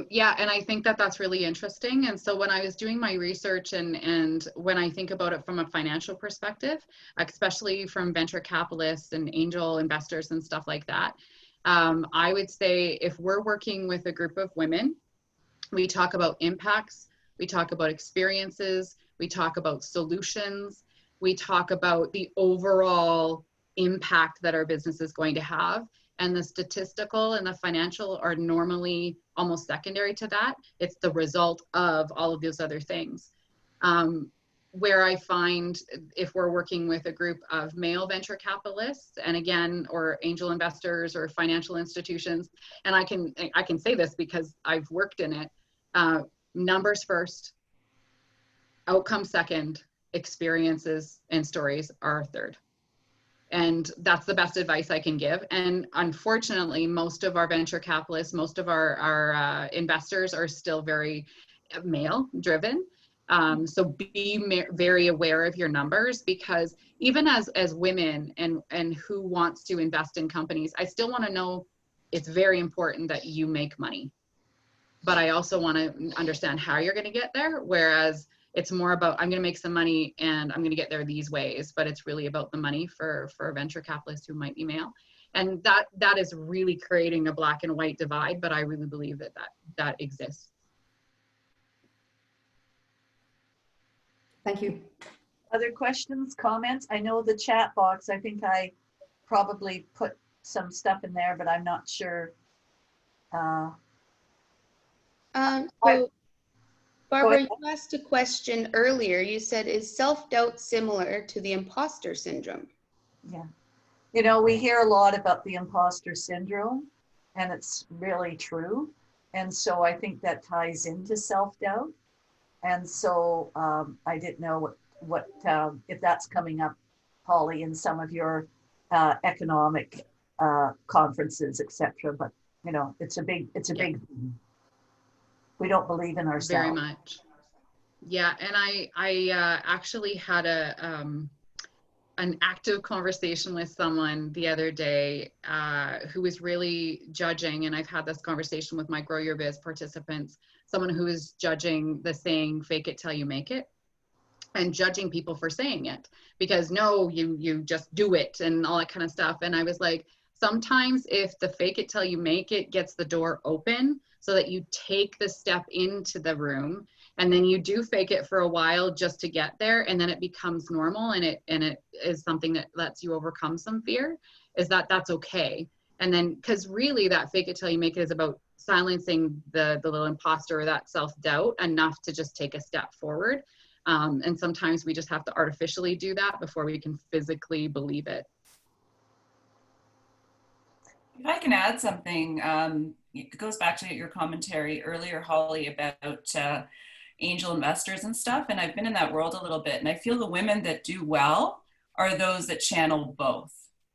Yeah, and I think that that's really interesting. And so when I was doing my research and when I think about it from a financial perspective, especially from venture capitalists and angel investors and stuff like that, I would say if we're working with a group of women, we talk about impacts, we talk about experiences, we talk about solutions, we talk about the overall impact that our business is going to have. And the statistical and the financial are normally almost secondary to that. It's the result of all of those other things. Where I find if we're working with a group of male venture capitalists, and again, or angel investors or financial institutions, and I can say this because I've worked in it, numbers first, outcome second, experiences and stories are third. And that's the best advice I can give. And unfortunately, most of our venture capitalists, most of our investors are still very male driven. So be very aware of your numbers, because even as women and who wants to invest in companies, I still want to know it's very important that you make money. But I also want to understand how you're going to get there. Whereas it's more about, I'm going to make some money and I'm going to get there these ways, but it's really about the money for venture capitalists who might be male. And that is really creating a black and white divide, but I really believe that exists. Thank you. Other questions, comments? I know the chat box, I think I probably put some stuff in there, but I'm not sure. So Barbara, you asked a question earlier. You said, is self-doubt similar to the imposter syndrome? Yeah. You know, we hear a lot about the imposter syndrome, and it's really true. And so I think that ties into self-doubt. And so I didn't know what if that's coming up, Holly, in some of your economic conferences, etc. But you know, it's a big thing. We don't believe in ourselves. Very much. Yeah, and I actually had an active conversation with someone the other day who was really judging, and I've had this conversation with my Grow Your Biz participants, someone who is judging the saying, fake it till you make it, and judging people for saying it, because no, you just do it and all that kind of stuff. And I was like, sometimes if the fake it till you make it gets the door open so that you take the step into the room, and then you do fake it for a while just to get there, and then it becomes normal, and it is something that lets you overcome some fear, that's okay. And then, because really that fake it till you make it is about silencing the little imposter or that self-doubt enough to just take a step forward. And sometimes we just have to artificially do that before we can physically believe it. If I can add something, it goes back to your commentary earlier, Holly, about angel investors and stuff. And I've been in that world a little bit. And I feel the women that do well are those that channel both,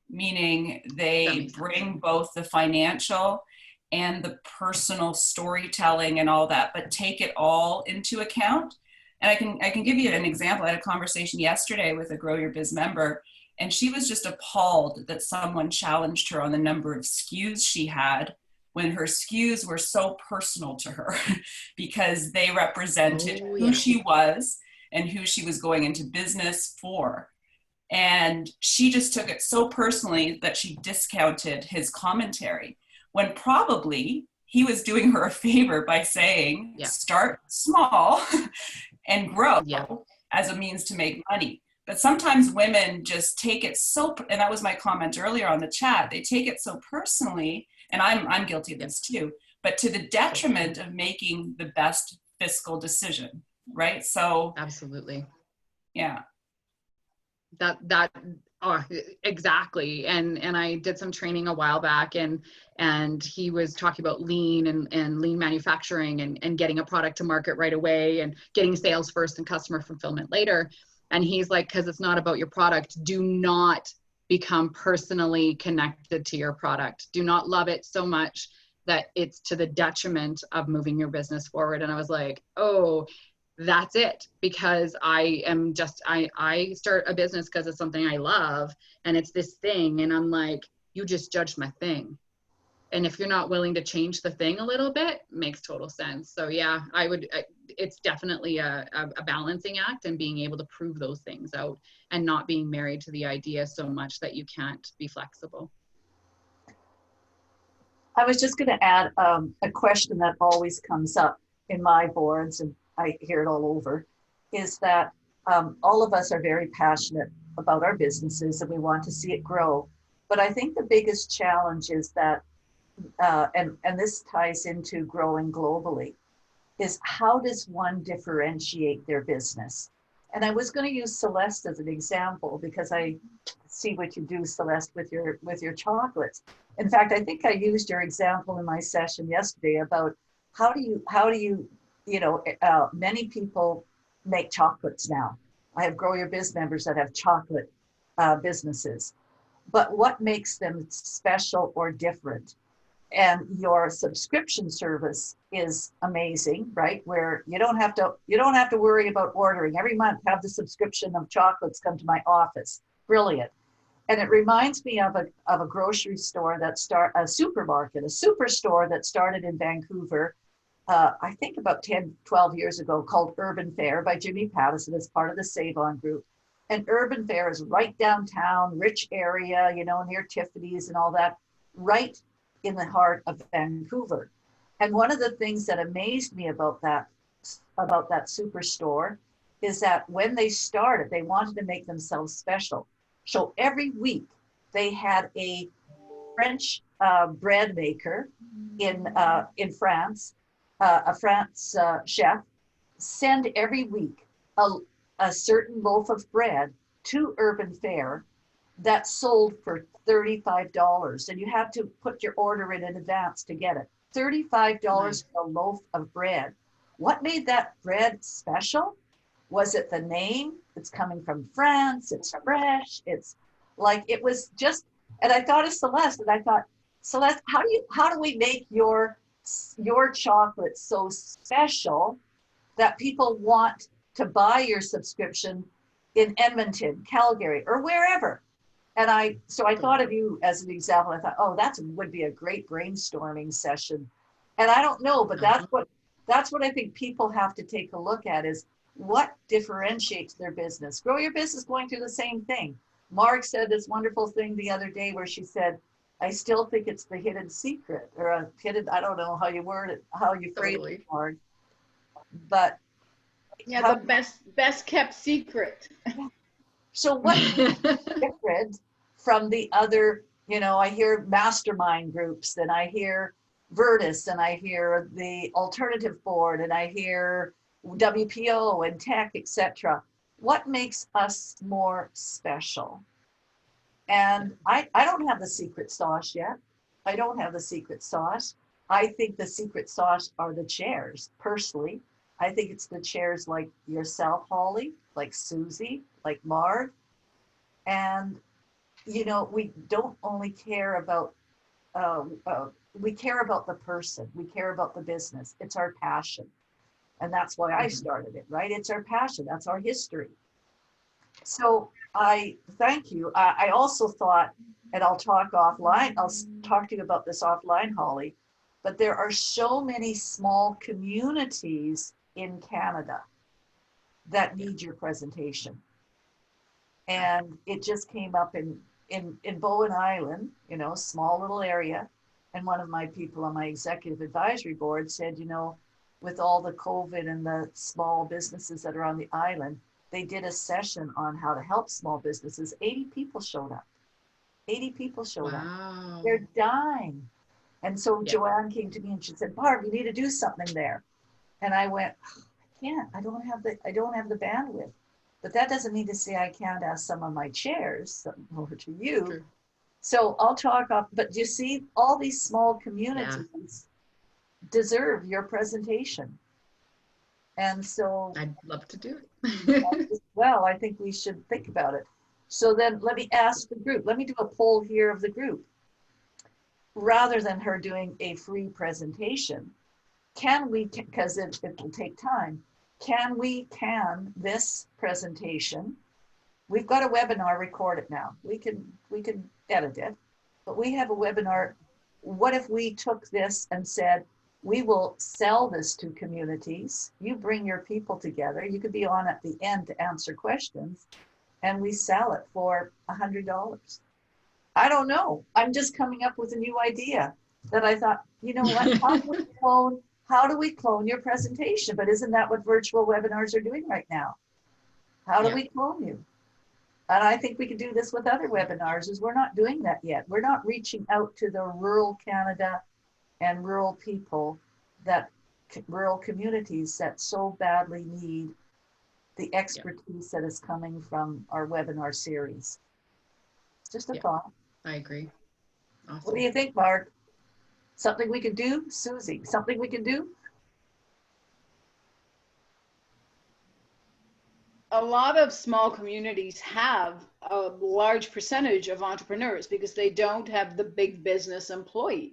meaning they bring both the financial and the personal storytelling and all that, but take it all into account. And I can give you an example. I had a conversation yesterday with a Grow Your Biz member, and she was just appalled that someone challenged her on the number of SKUs she had when her SKUs were so personal to her because they represented who she was and who she was going into business for. And she just took it so personally that she discounted his commentary, when probably he was doing her a favor by saying, start small and grow as a means to make money. But sometimes women just take it so, and that was my comment earlier on the chat, they take it so personally, and I'm guilty of this too, but to the detriment of making the best fiscal decision, right? So absolutely. Yeah. Exactly. And I did some training a while back, and he was talking about lean and lean manufacturing and getting a product to market right away and getting sales first and customer fulfillment later. And he's like, because it's not about your product, do not become personally connected to your product. Do not love it so much that it's to the detriment of moving your business forward. And I was like, oh, that's it, because I start a business because it's something I love and it's this thing. And I'm like, you just judged my thing. And if you're not willing to change the thing a little bit, makes total sense. So yeah, it's definitely a balancing act, and being able to prove those things out and not being married to the idea so much that you can't be flexible. I was just going to add a question that always comes up in my boards, and I hear it all over, is that all of us are very passionate about our businesses and we want to see it grow. But I think the biggest challenge is that, and this ties into growing globally, is how does one differentiate their business? And I was going to use Celeste as an example because I see what you do, Celeste, with your chocolates. In fact, I think I used your example in my session yesterday about how do you many people make chocolates now. I have Grow Your Biz members that have chocolate businesses, but what makes them special or different? And your subscription service is amazing, right? Where you don't have to worry about ordering. Every month, have the subscription of chocolates come to my office. Brilliant. And it reminds me of a grocery store a superstore that started in Vancouver, I think about 10, 12 years ago, called Urban Fare by Jimmy Pattison as part of the Save On Group. And Urban Fair is right downtown, rich area, you know, near Tiffany's and all that, right in the heart of Vancouver. And one of the things that amazed me about that superstore is that when they started, they wanted to make themselves special. So every week they had a French bread maker in France, a France chef, send every week a certain loaf of bread to Urban Fair that sold for $35. And you had to put your order in advance to get it. $35 for a loaf of bread. What made that bread special? Was it the name? It's coming from France, it's fresh, it's like, it was just, and I thought of Celeste, and I thought, Celeste, how do we make your chocolate so special that people want to buy your subscription in Edmonton, Calgary, or wherever? And so I thought of you as an example. I thought, oh, that would be a great brainstorming session. And I don't know, but that's what I think people have to take a look at, is what differentiates their business. Grow Your Biz is going through the same thing. Marg said this wonderful thing the other day where she said, I still think it's the hidden secret, or a hidden, I don't know how you word it, how you phrase it, Marg. But yeah, the best kept secret. So what is different from the other, you know, I hear mastermind groups, and I hear Virtus, and I hear the Alternative Board, and I hear WPO and tech, etc. What makes us more special? And I don't have the secret sauce yet. I don't have the secret sauce. I think the secret sauce are the chairs, personally. I think it's the chairs like yourself, Holly, like Susie, like Marg. And, you know, we don't only care about, we care about the person. We care about the business. It's our passion. And that's why I started it, right? It's our passion. That's our history. So I thank you. I also thought, and I'll talk offline, I'll talk to you about this offline, Holly, but there are so many small communities in Canada that need your presentation. And it just came up in Bowen Island, you know, small little area. And one of my people on my executive advisory board said, you know, with all the COVID and the small businesses that are on the island, they did a session on how to help small businesses. 80 people showed up. 80 people showed up. They're dying. And so Joanne came to me and she said, Barb, you need to do something there. And I went, I can't. I don't have the bandwidth. But that doesn't mean to say I can't ask some of my chairs over to you. Sure. So I'll talk up. But you see, all these small communities deserve your presentation. And so I'd love to do it. Well, I think we should think about it. So then let me ask the group. Let me do a poll here of the group. Rather than her doing a free presentation, can we, because it will take time, can this presentation, we've got a webinar recorded now. We can edit it, but we have a webinar. What if we took this and said, we will sell this to communities. You bring your people together. You could be on at the end to answer questions, and we sell it for $100. I don't know. I'm just coming up with a new idea that I thought, you know what, how do we clone your presentation? But isn't that what virtual webinars are doing right now? How do we clone you? And I think we could do this with other webinars, is we're not doing that yet. We're not reaching out to the rural Canada and rural people, rural communities that so badly need the expertise that is coming from our webinar series. It's just a thought. I agree. Awesome. What do you think, Mark? Something we could do? Susie, something we can do? A lot of small communities have a large percentage of entrepreneurs because they don't have the big business employers.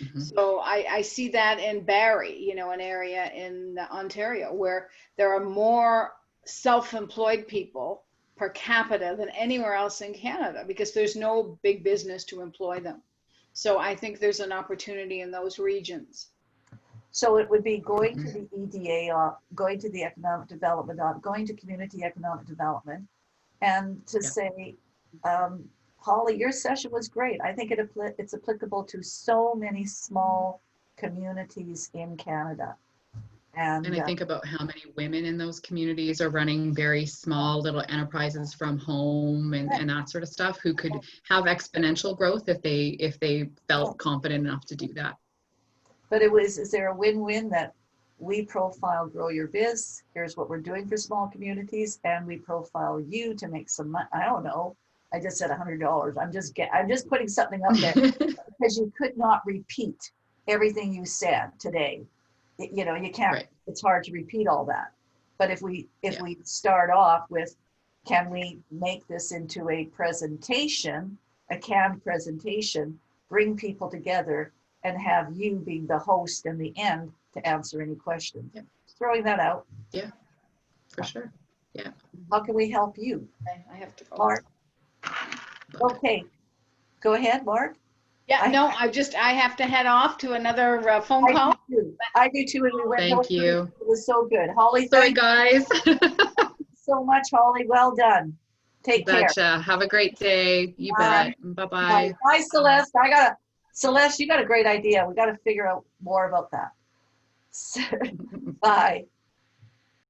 Mm-hmm. So I see that in Barrie, you know, an area in Ontario where there are more self-employed people per capita than anywhere else in Canada because there's no big business to employ them. So I think there's an opportunity in those regions. So it would be going to the EDA, going to the economic development, going to community economic development, and to say, Holly, your session was great. I think it's applicable to so many small communities in Canada. And I think about how many women in those communities are running very small little enterprises from home and that sort of stuff, who could have exponential growth if they felt confident enough to do that. But is there a win-win that we profile Grow Your Biz, here's what we're doing for small communities, and we profile you to make some money? I don't know. I just said $100. I'm just putting something up there because you could not repeat everything you said today. You know, you can't, right. It's hard to repeat all that. But if we start off with, can we make this into a presentation, a canned presentation, bring people together and have you being the host in the end to answer any questions? Yeah. Throwing that out. Yeah, for sure. Yeah. How can we help you? I have to go. Mark. Okay. Go ahead, Mark. Yeah, I have to head off to another phone call. I do too, and we went. Thank you. It was so good, Holly. Sorry, guys. So much, Holly. Well done. Take care. Have a great day. You bet. Bye-bye. Bye, Celeste. Celeste, you got a great idea. We got to figure out more about that. Bye.